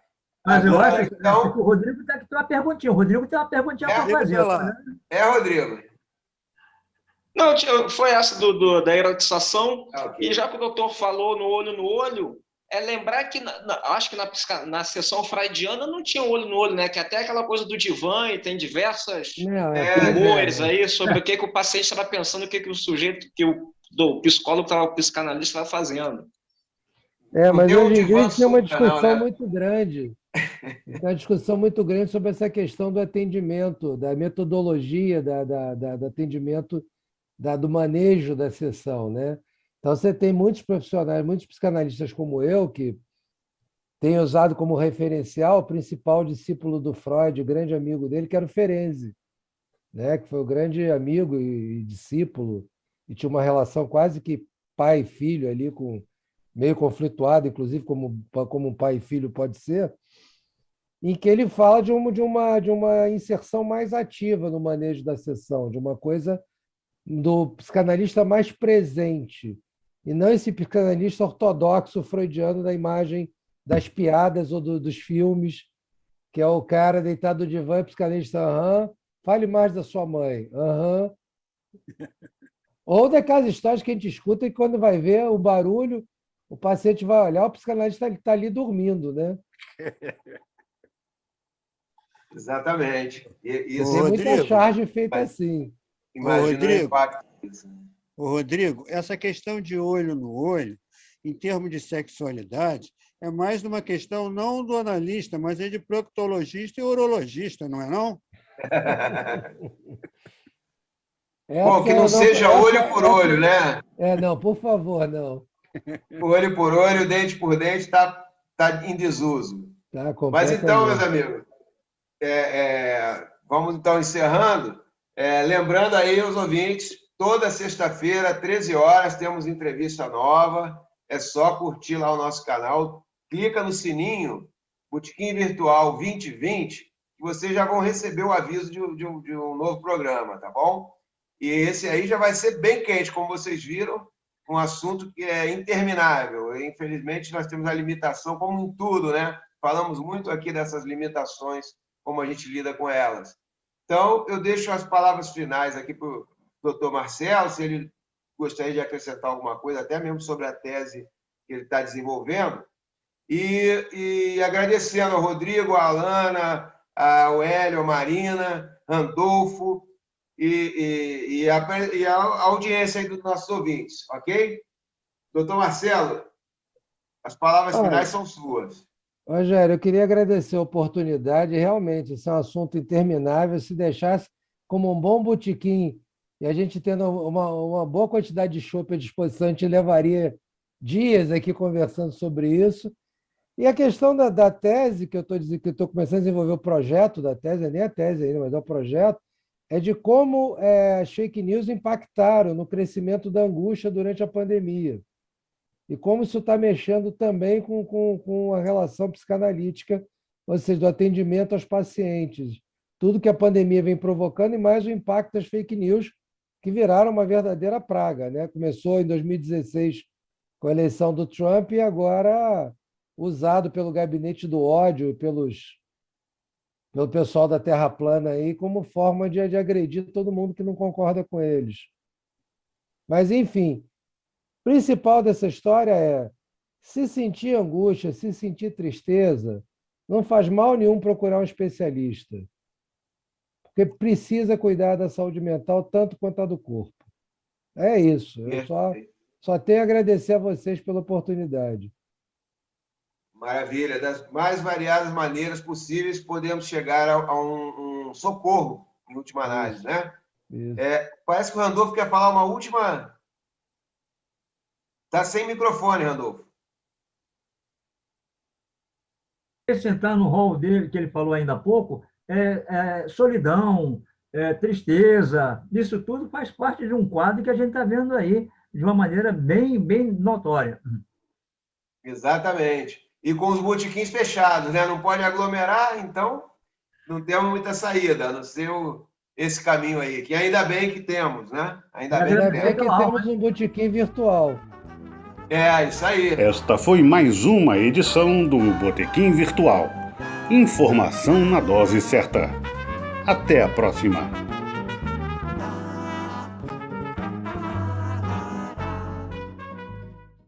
Mas eu Agora, acho então, que o Rodrigo tem uma perguntinha. O Rodrigo tem uma perguntinha para fazer. Rodrigo. Não, foi essa da erotização, Ok. e já que o doutor falou no olho, é lembrar que, acho que na sessão freudiana não tinha olho no olho, né? Que até aquela coisa do divã, e tem diversas rumores aí sobre o que o paciente estava pensando, o que o sujeito, do psicólogo, o psicanalista estava fazendo. Mas hoje em dia divã tinha uma supra, não, discussão né? muito grande. Uma discussão muito grande sobre essa questão do atendimento, da metodologia do atendimento, do manejo da sessão, né? Então, você tem muitos profissionais, muitos psicanalistas como eu, que têm usado como referencial o principal discípulo do Freud, o grande amigo dele, que era o Ferenczi, né? Que foi o grande amigo e discípulo, e tinha uma relação quase que pai e filho ali, meio conflituada, inclusive como um pai e filho pode ser, em que ele fala de uma inserção mais ativa no manejo da sessão, de uma coisa do psicanalista mais presente, e não esse psicanalista ortodoxo freudiano da imagem das piadas ou dos filmes, que é o cara deitado no divã e psicanalista, fale mais da sua mãe, Ou daquelas histórias que a gente escuta e quando vai ver o barulho, o paciente vai olhar, o psicanalista está ali dormindo, né? Exatamente. Tem muita charge feita assim. Imagina o impacto disso. Rodrigo, essa questão de olho no olho, em termos de sexualidade, é mais uma questão não do analista, mas é de proctologista e urologista, não é não? Bom, que não seja olho por olho, né? Não, por favor, não. Olho por olho, dente por dente, está em desuso. Mas então, meus amigos, vamos então encerrando. Lembrando aí os ouvintes, toda sexta-feira, 13 horas, temos entrevista nova. É só curtir lá o nosso canal. Clica no sininho, Botequim Virtual 2020, que vocês já vão receber o aviso de um novo programa, tá bom? E esse aí já vai ser bem quente, como vocês viram, um assunto que é interminável. Infelizmente, nós temos a limitação, como em tudo, né? Falamos muito aqui dessas limitações, como a gente lida com elas. Então, eu deixo as palavras finais aqui para o doutor Marcelo, se ele gostaria de acrescentar alguma coisa, até mesmo sobre a tese que ele está desenvolvendo. E agradecendo ao Rodrigo, à Alana, ao Hélio, à Marina, Randolfo e a audiência aí dos nossos ouvintes, ok? Doutor Marcelo, as palavras finais são suas. Rogério, eu queria agradecer a oportunidade. Realmente, esse é um assunto interminável. Se deixasse como um bom botequim e a gente tendo uma boa quantidade de chopp à disposição, a gente levaria dias aqui conversando sobre isso. E a questão da tese, que eu estou começando a desenvolver o projeto da tese, nem a tese ainda, mas é o projeto, é de como as fake news impactaram no crescimento da angústia durante a pandemia. E como isso está mexendo também com a relação psicanalítica, ou seja, do atendimento aos pacientes. Tudo que a pandemia vem provocando e mais o impacto das fake news, que viraram uma verdadeira praga, né? Começou em 2016 com a eleição do Trump e agora usado pelo gabinete do ódio, pelo pessoal da Terra plana aí, como forma de agredir todo mundo que não concorda com eles. Mas, enfim, o principal dessa história é se sentir angústia, se sentir tristeza, não faz mal nenhum procurar um especialista, porque precisa cuidar da saúde mental tanto quanto a do corpo. É isso. Eu só tenho a agradecer a vocês pela oportunidade. Maravilha. Das mais variadas maneiras possíveis, podemos chegar a um socorro, em última análise, né? Parece que o Randolfo quer falar uma última... Está sem microfone, Randolfo. acrescentar no rol dele, que ele falou ainda há pouco, solidão, tristeza, isso tudo faz parte de um quadro que a gente está vendo aí de uma maneira bem, bem notória. Exatamente. E com os botequins fechados, né? Não pode aglomerar, então não temos muita saída, a não ser esse caminho aí, que ainda bem que temos, né? Ainda bem Ainda que bem temos. que temos um botequim virtual. Isso aí. Esta foi mais uma edição do Botequim Virtual. Informação na dose certa. Até a próxima.